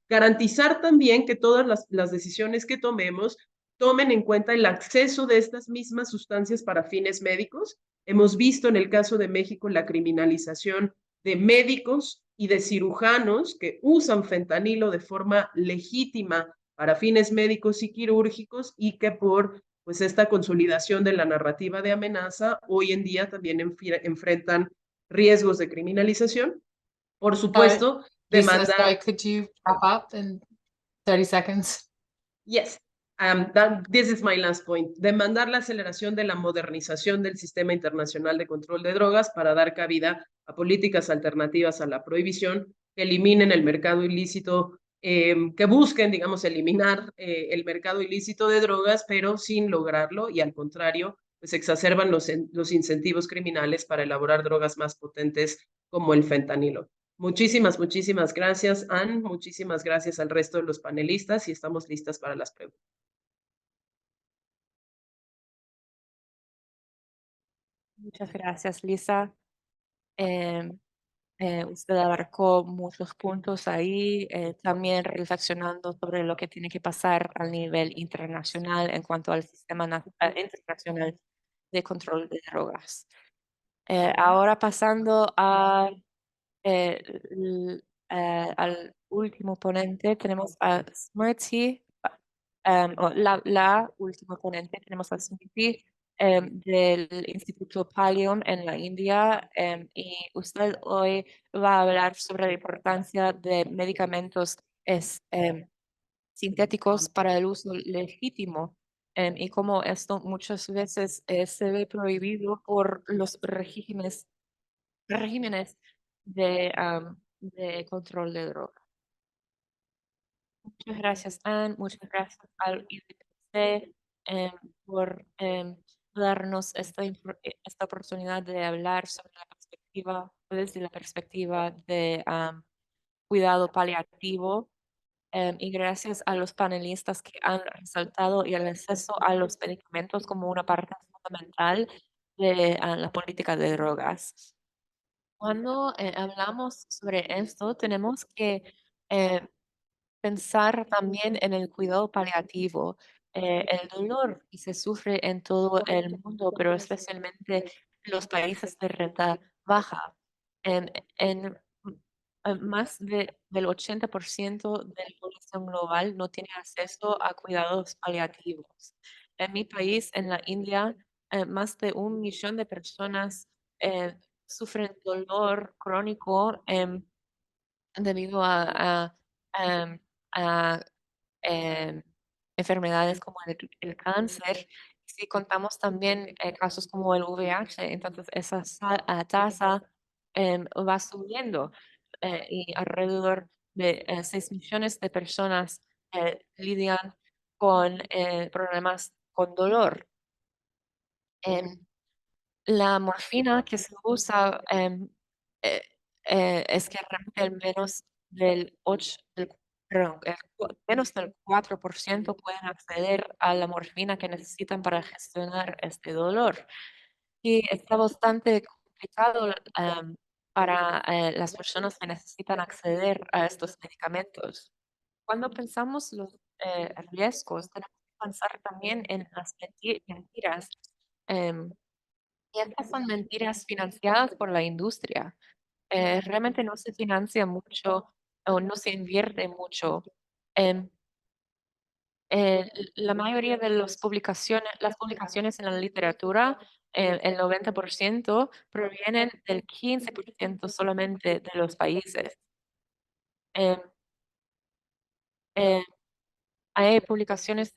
Garantizar también que todas las decisiones que tomemos tomen en cuenta el acceso de estas mismas sustancias para fines médicos. Hemos visto en el caso de México la criminalización de médicos y de cirujanos que usan fentanilo de forma legítima para fines médicos y quirúrgicos y que por pues esta consolidación de la narrativa de amenaza hoy en día también enfrentan riesgos de criminalización. Por Sorry, supuesto, Lisa, demandar. sorry, could you wrap up in 30 seconds? Yes, this is my last point. Demandar la aceleración de la modernización del sistema internacional de control de drogas para dar cabida a políticas alternativas a la prohibición que eliminen el mercado ilícito, que busquen, digamos, eliminar el mercado ilícito de drogas, pero sin lograrlo y al contrario, pues exacerban los incentivos criminales para elaborar drogas más potentes como el fentanilo. Muchísimas, muchísimas gracias, Anne. Muchísimas gracias al resto de los panelistas y estamos listas para las preguntas. Muchas gracias, Lisa. Em, Usted abarcó muchos puntos ahí, también reflexionando sobre lo que tiene que pasar a nivel internacional en cuanto al sistema internacional de control de drogas. Ahora pasando a, eh, al último ponente, tenemos a Smriti, o la última ponente, tenemos a Smriti del Instituto Pallium en la India, y usted hoy va a hablar sobre la importancia de medicamentos sintéticos para el uso legítimo, y cómo esto muchas veces se ve prohibido por los regímenes de control de drogas. Muchas gracias, Anne. Muchas gracias al IDPC por darnos esta oportunidad de hablar sobre la perspectiva, desde la perspectiva de cuidado paliativo. Y gracias a los panelistas que han resaltado y el acceso a los medicamentos como una parte fundamental de la política de drogas. Cuando hablamos sobre esto, tenemos que eh, pensar también en el cuidado paliativo, el dolor que se sufre en todo el mundo, pero especialmente en los países de renta baja. En más del 80% de la población global no tiene acceso a cuidados paliativos. En mi país, en la India, más de 1 millón de personas sufren dolor crónico debido em, a, em, enfermedades como el cáncer. Si contamos también casos como el VIH, entonces esa tasa va subiendo, y alrededor de 6 millones de personas lidian con problemas con dolor. Em, la morfina que se usa eh, es que realmente el menos del 8, perdón, menos del 4% pueden acceder a la morfina que necesitan para gestionar este dolor. Y está bastante complicado para las personas que necesitan acceder a estos medicamentos. Cuando pensamos los riesgos, tenemos que pensar también en las mentiras. em, y estas son mentiras financiadas por la industria. Realmente no se financia mucho o no se invierte mucho. Em, la mayoría de las publicaciones en la literatura, el 90% provienen del 15% solamente de los países. Em, eh, Hay publicaciones,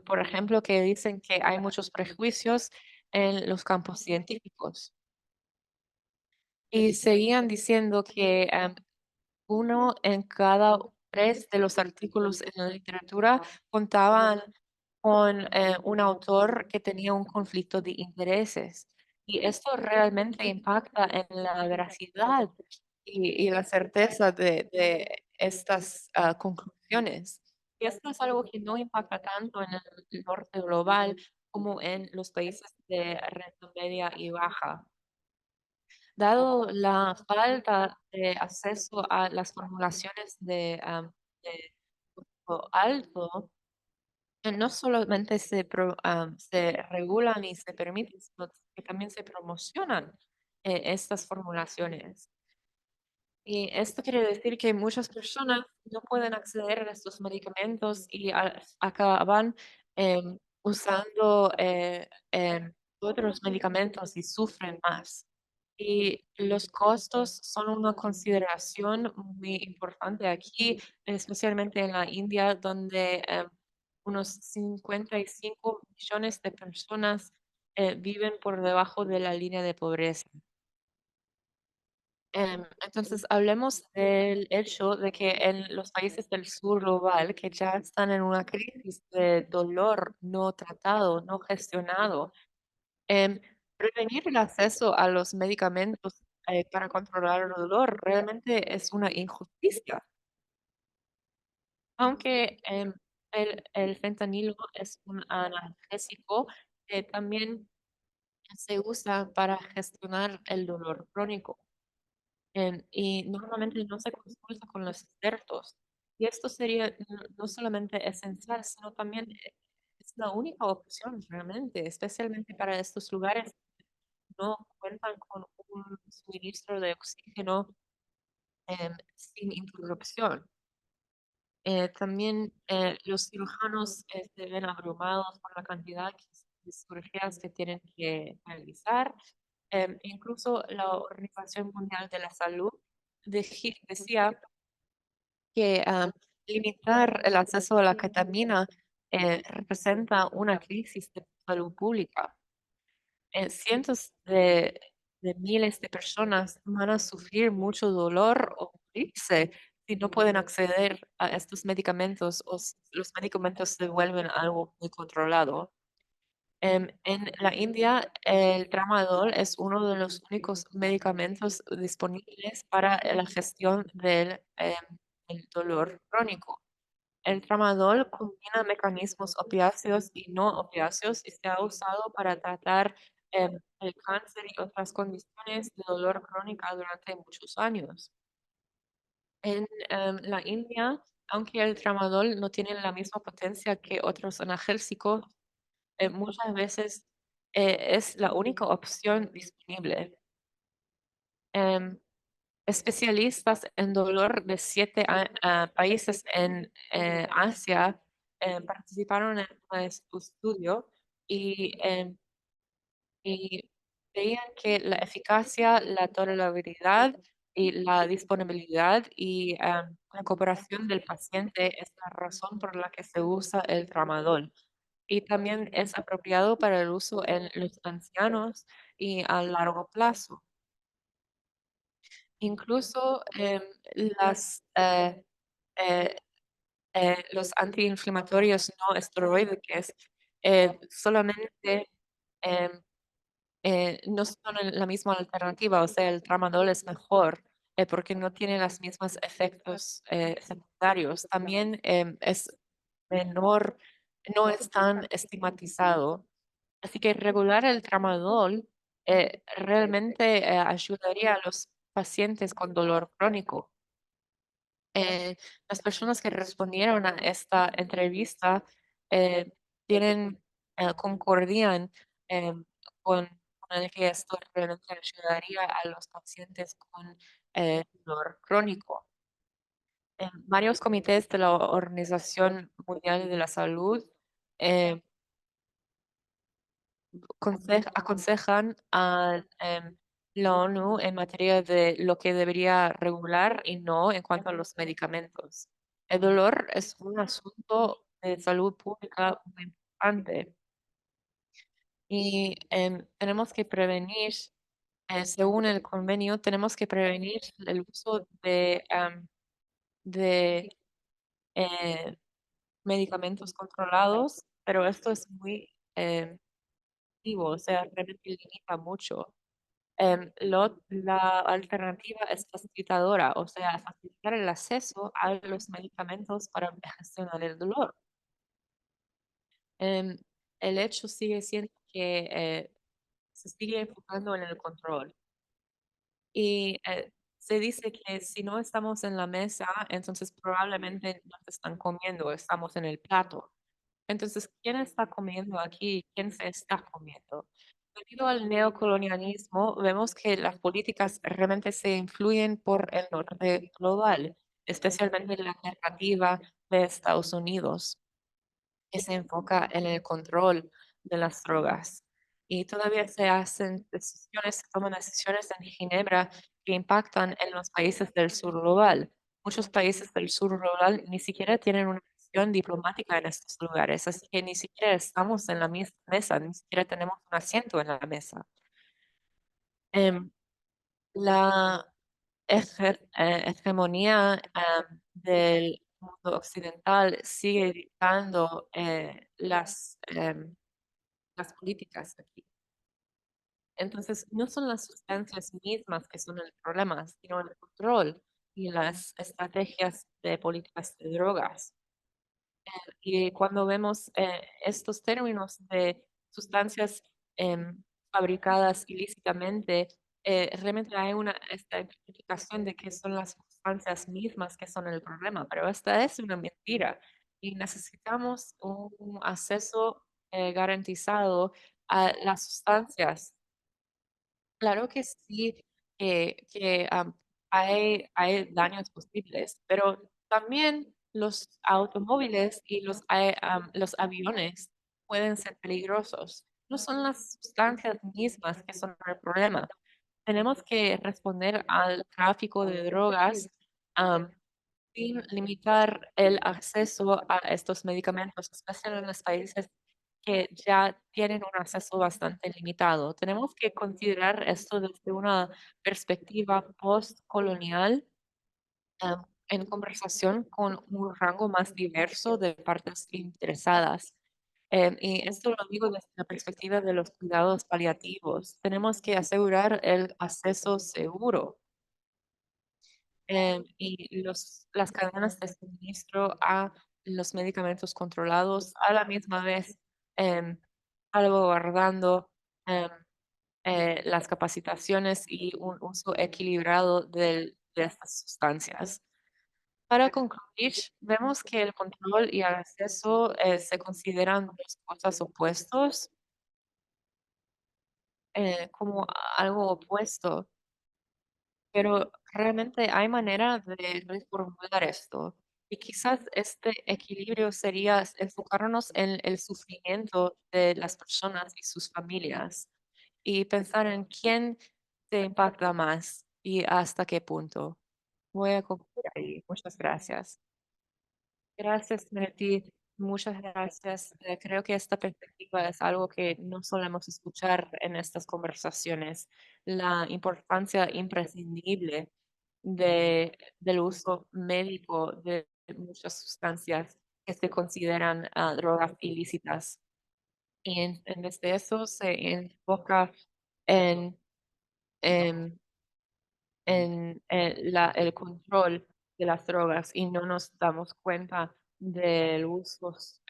por ejemplo, que dicen que hay muchos prejuicios en los campos científicos. Y seguían diciendo que uno en cada 3 de los artículos en la literatura contaban con un autor que tenía un conflicto de intereses. Y esto realmente impacta en la veracidad y la certeza de estas conclusiones. Y esto es algo que no impacta tanto en el norte global como en los países de renta media y baja. Dado la falta de acceso a las formulaciones de costo alto, no solamente se regulan y se permiten, sino que también se promocionan estas formulaciones. Y esto quiere decir que muchas personas no pueden acceder a estos medicamentos y acaban usando otros medicamentos y sufren más. Y los costos son una consideración muy importante aquí, especialmente en la India, donde unos 55 millones de personas viven por debajo de la línea de pobreza. Entonces, hablemos del hecho de que en los países del sur global, que ya están en una crisis de dolor no tratado, no gestionado, em, prevenir el acceso a los medicamentos para controlar el dolor realmente es una injusticia. Aunque el fentanilo es un analgésico, también se usa para gestionar el dolor crónico. Y normalmente no se consulta con los expertos. Y esto sería no solamente esencial, sino también es la única opción realmente, especialmente para estos lugares que no cuentan con un suministro de oxígeno sin interrupción. También los cirujanos se ven abrumados por la cantidad de cirugías que tienen que realizar. Incluso la Organización Mundial de la Salud decía que limitar el acceso a la ketamina representa una crisis de salud pública. Cientos de miles de personas van a sufrir mucho dolor o morirse si no pueden acceder a estos medicamentos o si los medicamentos se vuelven algo muy controlado. En la India, el tramadol es uno de los únicos medicamentos disponibles para la gestión el dolor crónico. El tramadol combina mecanismos opiáceos y no opiáceos y se ha usado para tratar el cáncer y otras condiciones de dolor crónica durante muchos años. En la India, aunque el tramadol no tiene la misma potencia que otros analgésicos, muchas veces es la única opción disponible. Em, Especialistas en dolor de 7 países en Asia participaron en un estudio y, y veían que la eficacia, la tolerabilidad y la disponibilidad y la cooperación del paciente es la razón por la que se usa el tramadol. Y también es apropiado para el uso en los ancianos y a largo plazo. Incluso las, eh, los antiinflamatorios no esteroides solamente em, no son la misma alternativa, o sea, el tramadol es mejor porque no tiene los mismos efectos secundarios. También es menor, no es tan estigmatizado. Así que regular el tramadol realmente ayudaría a los pacientes con dolor crónico. Las personas que respondieron a esta entrevista eh, tienen, concordían eh, con el que esto realmente ayudaría a los pacientes con dolor crónico. Varios comités de la Organización Mundial de la Salud eh, aconsejan a la ONU en materia de lo que debería regular y no en cuanto a los medicamentos. El dolor es un asunto de salud pública muy importante y tenemos que prevenir, según el convenio, tenemos que prevenir el uso de eh, medicamentos controlados, pero esto es muy activo, o sea, realmente limita mucho. La alternativa es facilitadora, o sea, facilitar el acceso a los medicamentos para gestionar el dolor. Em, el hecho sigue siendo que se sigue enfocando en el control. Y se dice que si no estamos en la mesa, entonces probablemente no te están comiendo, estamos en el plato. Entonces, ¿quién está comiendo aquí? ¿Quién se está comiendo? Debido al neocolonialismo, vemos que las políticas realmente se influyen por el norte global, especialmente la narrativa de Estados Unidos, que se enfoca en el control de las drogas. Y todavía se toman decisiones en Ginebra que impactan en los países del sur global. Muchos países del sur global ni siquiera tienen una acción diplomática en estos lugares, así que ni siquiera estamos en la misma mesa, ni siquiera tenemos un asiento en la mesa. Em, la hegemonía del mundo occidental sigue dictando las políticas aquí. Entonces, no son las sustancias mismas que son el problema, sino el control y las estrategias de políticas de drogas. Y cuando vemos estos términos de sustancias em, fabricadas ilícitamente, realmente hay una esta identificación de que son las sustancias mismas que son el problema, pero esta es una mentira y necesitamos un acceso garantizado a las sustancias. Claro que sí, hay daños posibles, pero también los automóviles y los aviones pueden ser peligrosos. No son las sustancias mismas que son el problema. Tenemos que responder al tráfico de drogas, am, sin limitar el acceso a estos medicamentos, especialmente en los países que ya tienen un acceso bastante limitado. Tenemos que considerar esto desde una perspectiva postcolonial, en conversación con un rango más diverso de partes interesadas. Y esto lo digo desde la perspectiva de los cuidados paliativos. Tenemos que asegurar el acceso seguro y las cadenas de suministro a los medicamentos controlados a la misma vez, em, salvaguardando em, las capacitaciones y un uso equilibrado de estas sustancias. Para concluir, vemos que el control y el acceso se consideran dos cosas opuestos, como algo opuesto. Pero realmente hay manera de reformular esto. Y quizás este equilibrio sería enfocarnos en el sufrimiento de las personas y sus familias y pensar en quién te impacta más y hasta qué punto. Voy a concluir ahí. Muchas gracias. Gracias, Meredith. Muchas gracias. Creo que esta perspectiva es algo que no solemos escuchar en estas conversaciones. La importancia imprescindible del uso médico de muchas sustancias que se consideran drogas ilícitas. Y en vez de eso se enfoca en, en el control de las drogas y no nos damos cuenta de los usos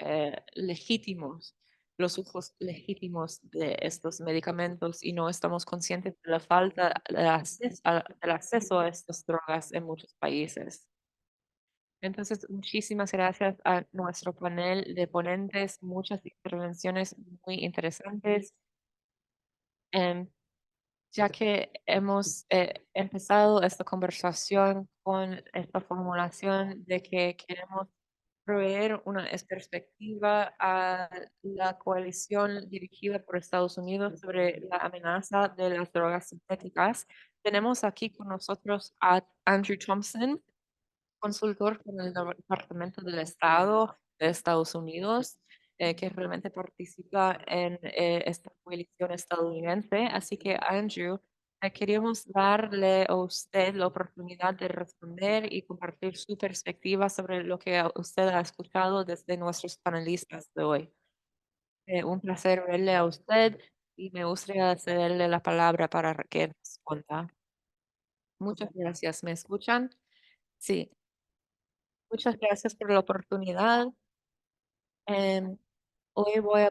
legítimos, los usos legítimos de estos medicamentos y no estamos conscientes de la falta del acceso a estas drogas en muchos países. Entonces, muchísimas gracias a nuestro panel de ponentes, muchas intervenciones muy interesantes. Em, ya que hemos empezado esta conversación con esta formulación de que queremos proveer una perspectiva a la coalición dirigida por Estados Unidos sobre la amenaza de las drogas sintéticas. Tenemos aquí con nosotros a Andrew Thompson, consultor con el Departamento del Estado de Estados Unidos, que realmente participa en esta coalición estadounidense. Así que, Andrew, queríamos darle a usted la oportunidad de responder y compartir su perspectiva sobre lo que usted ha escuchado desde nuestros panelistas de hoy. Un placer verle a usted y me gustaría cederle la palabra para que responda. Muchas gracias. ¿Me escuchan? Sí. Muchas gracias por la oportunidad. Em, Hoy voy a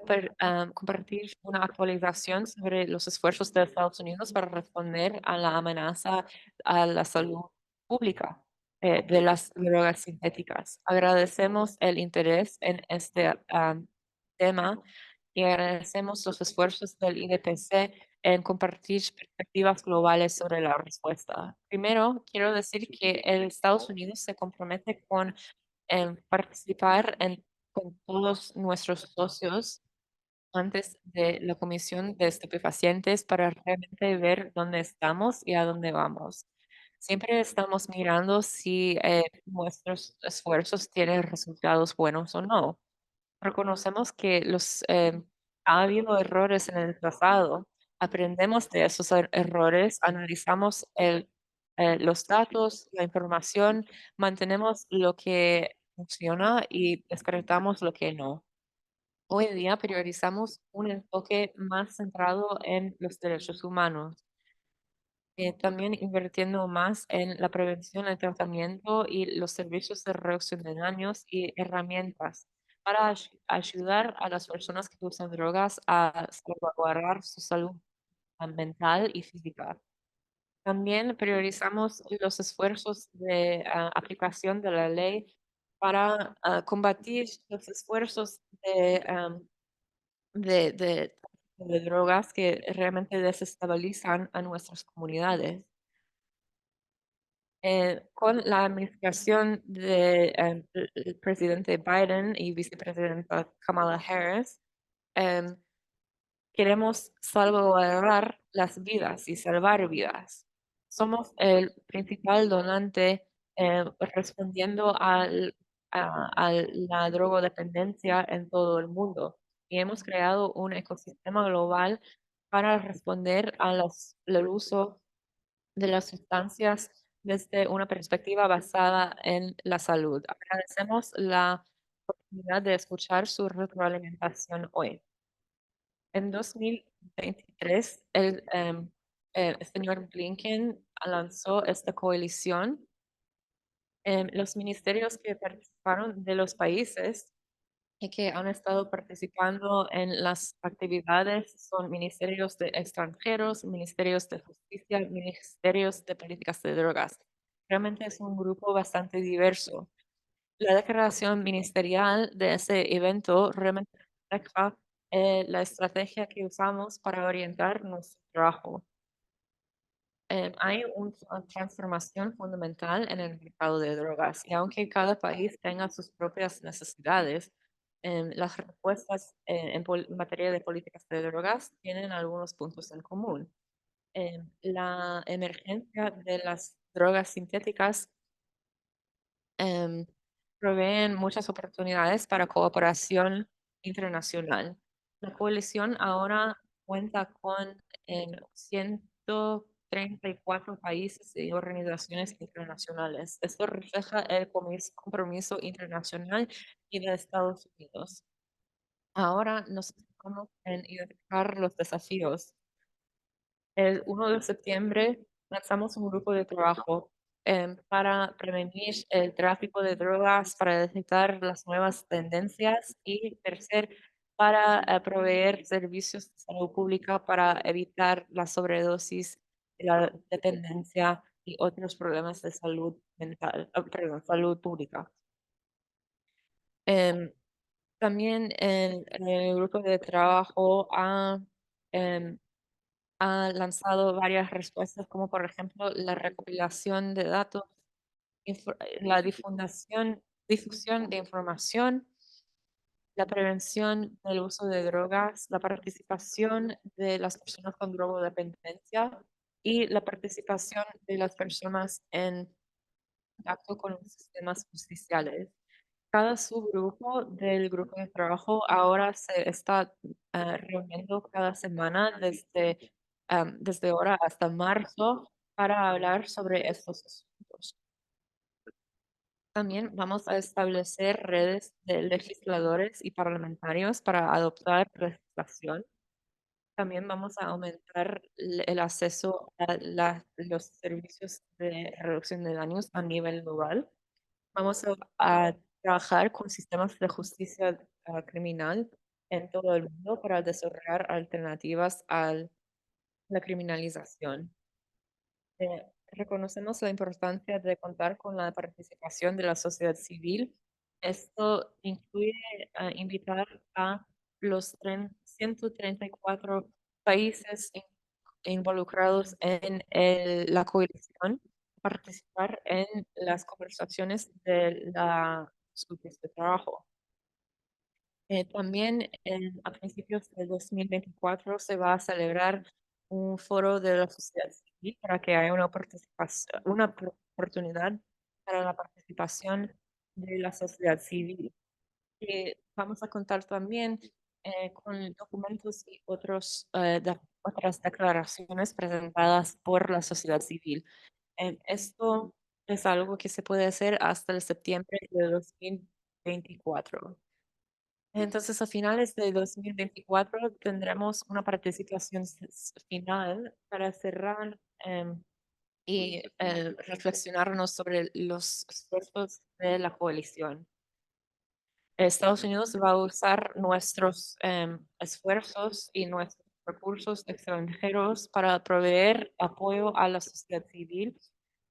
compartir una actualización sobre los esfuerzos de Estados Unidos para responder a la amenaza a la salud pública de las drogas sintéticas. Agradecemos el interés en este tema y agradecemos los esfuerzos del IDPC en compartir perspectivas globales sobre la respuesta. Primero, quiero decir que el Estados Unidos se compromete con participar con todos nuestros socios antes de la Comisión de Estupefacientes para realmente ver dónde estamos y a dónde vamos. Siempre estamos mirando si nuestros esfuerzos tienen resultados buenos o no. Reconocemos que ha habido errores en el pasado, aprendemos de esos errores, analizamos los datos, la información, mantenemos lo que funciona y descartamos lo que no. Hoy día priorizamos un enfoque más centrado en los derechos humanos, también invirtiendo más en la prevención, el tratamiento y los servicios de reducción de daños y herramientas para ayudar a las personas que usan drogas a salvaguardar su salud mental y física. También priorizamos los esfuerzos de aplicación de la ley para combatir los esfuerzos de de drogas que realmente desestabilizan a nuestras comunidades. Con la administración de el presidente Biden y vicepresidenta Kamala Harris, em, queremos salvaguardar las vidas y salvar vidas. Somos el principal donante respondiendo a la drogodependencia en todo el mundo y hemos creado un ecosistema global para responder al uso de las sustancias desde una perspectiva basada en la salud. Agradecemos la oportunidad de escuchar su retroalimentación hoy. En 2023, el señor Blinken lanzó esta coalición. Los ministerios que participaron de los países y que han estado participando en las actividades son ministerios de extranjeros, ministerios de justicia, ministerios de políticas de drogas. Realmente es un grupo bastante diverso. La declaración ministerial de ese evento realmente refleja la estrategia que usamos para orientar nuestro trabajo. Hay una transformación fundamental en el mercado de drogas y aunque cada país tenga sus propias necesidades, las respuestas en materia de políticas de drogas tienen algunos puntos en común. La emergencia de las drogas sintéticas em, proveen muchas oportunidades para cooperación internacional. La coalición ahora cuenta con 134 países y organizaciones internacionales. Esto refleja el compromiso internacional y de Estados Unidos. Ahora nos enfocamos en identificar los desafíos. El 1 de septiembre lanzamos un grupo de trabajo para prevenir el tráfico de drogas, para detectar las nuevas tendencias y tercer, para proveer servicios de salud pública para evitar la sobredosis, la dependencia y otros problemas de salud mental, perdón, salud pública. Em, También el grupo de trabajo em, ha lanzado varias respuestas, como por ejemplo la recopilación de datos, la difusión de información, la prevención del uso de drogas, la participación de las personas con drogodependencia y la participación de las personas en contacto con los sistemas justiciales. Cada subgrupo del grupo de trabajo ahora se está reuniendo cada semana desde ahora hasta marzo para hablar sobre estos asuntos. También vamos a establecer redes de legisladores y parlamentarios para adoptar legislación. También vamos a aumentar el acceso a los servicios de reducción de daños a nivel global. Vamos a trabajar con sistemas de justicia criminal en todo el mundo para desarrollar alternativas a la criminalización. Reconocemos la importancia de contar con la participación de la sociedad civil. Esto incluye invitar a los 134 países involucrados en la coalición a participar en las conversaciones de los grupos de trabajo. También a principios del 2024 se va a celebrar un foro de la sociedad civil para que haya una oportunidad para la participación de la sociedad civil. Vamos a contar también con documentos y otras declaraciones presentadas por la sociedad civil. Esto es algo que se puede hacer hasta el septiembre de 2024. Entonces, a finales de 2024 tendremos una participación final para cerrar y reflexionarnos sobre los esfuerzos de la coalición. Estados Unidos va a usar nuestros esfuerzos y nuestros recursos extranjeros para proveer apoyo a la sociedad civil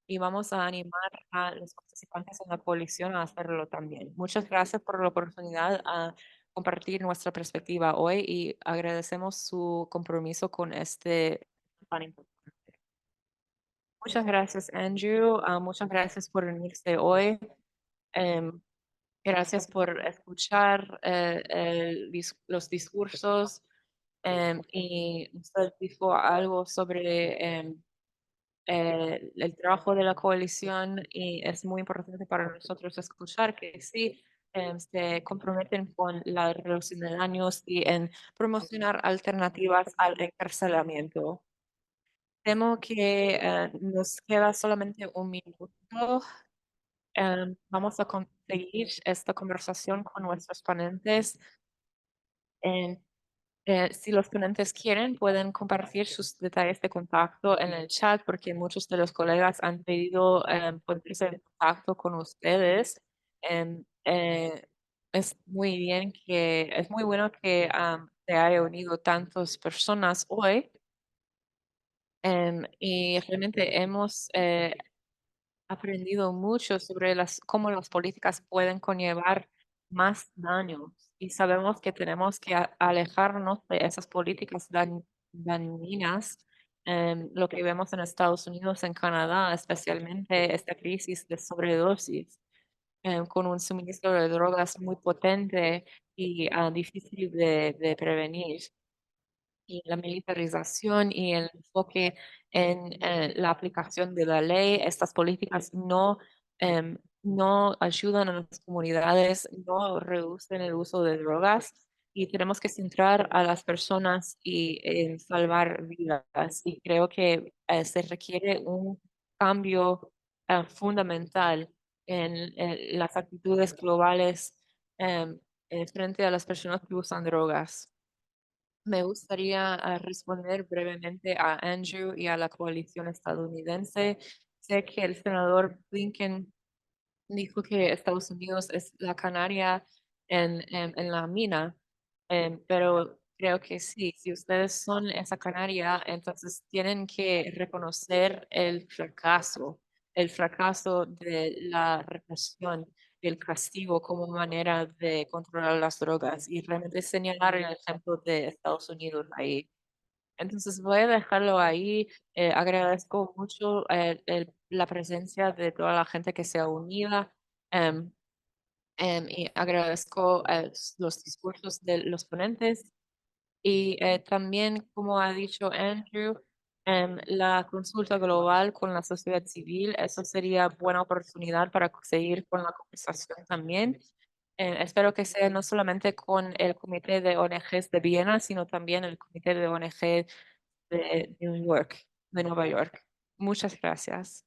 y vamos a animar a los participantes en la coalición a hacerlo también. Muchas gracias por la oportunidad a compartir nuestra perspectiva hoy y agradecemos su compromiso con este tan importante. Muchas gracias, Andrew. Muchas gracias por unirse hoy. Em, Gracias por escuchar los discursos y usted dijo algo sobre el trabajo de la coalición y es muy importante para nosotros escuchar que sí se comprometen con la reducción de daños y en promocionar alternativas al encarcelamiento. Temo que nos queda solamente un minuto. Vamos a conseguir esta conversación con nuestros ponentes. Eh, si los ponentes quieren, pueden compartir sus detalles de contacto en el chat porque muchos de los colegas han pedido ponerse en contacto con ustedes. Es muy bien es muy bueno que se haya unido tantas personas hoy. Y realmente hemos aprendido mucho sobre cómo las políticas pueden conllevar más daños y sabemos que tenemos que alejarnos de esas políticas dañinas. Lo que vemos en Estados Unidos, en Canadá, especialmente esta crisis de sobredosis, con un suministro de drogas muy potente y difícil de prevenir y la militarización y el enfoque en la aplicación de la ley, estas políticas no ayudan a las comunidades, no reducen el uso de drogas y tenemos que centrar a las personas y salvar vidas. Y creo que se requiere un cambio fundamental en las actitudes globales frente a las personas que usan drogas. Me gustaría responder brevemente a Andrew y a la coalición estadounidense. Sé que el senador Blinken dijo que Estados Unidos es la canaria en la mina, pero creo que sí, si ustedes son esa canaria, entonces tienen que reconocer el fracaso de la represión y el castigo como manera de controlar las drogas y realmente señalar el ejemplo de Estados Unidos ahí. Entonces voy a dejarlo ahí. Agradezco mucho la presencia de toda la gente que se ha unido. em, y agradezco los discursos de los ponentes y también, como ha dicho Andrew, la consulta global con la sociedad civil, eso sería buena oportunidad para seguir con la conversación también. Espero que sea no solamente con el Comité de ONGs de Viena, sino también el Comité de ONG de New York, de Nueva York. Muchas gracias.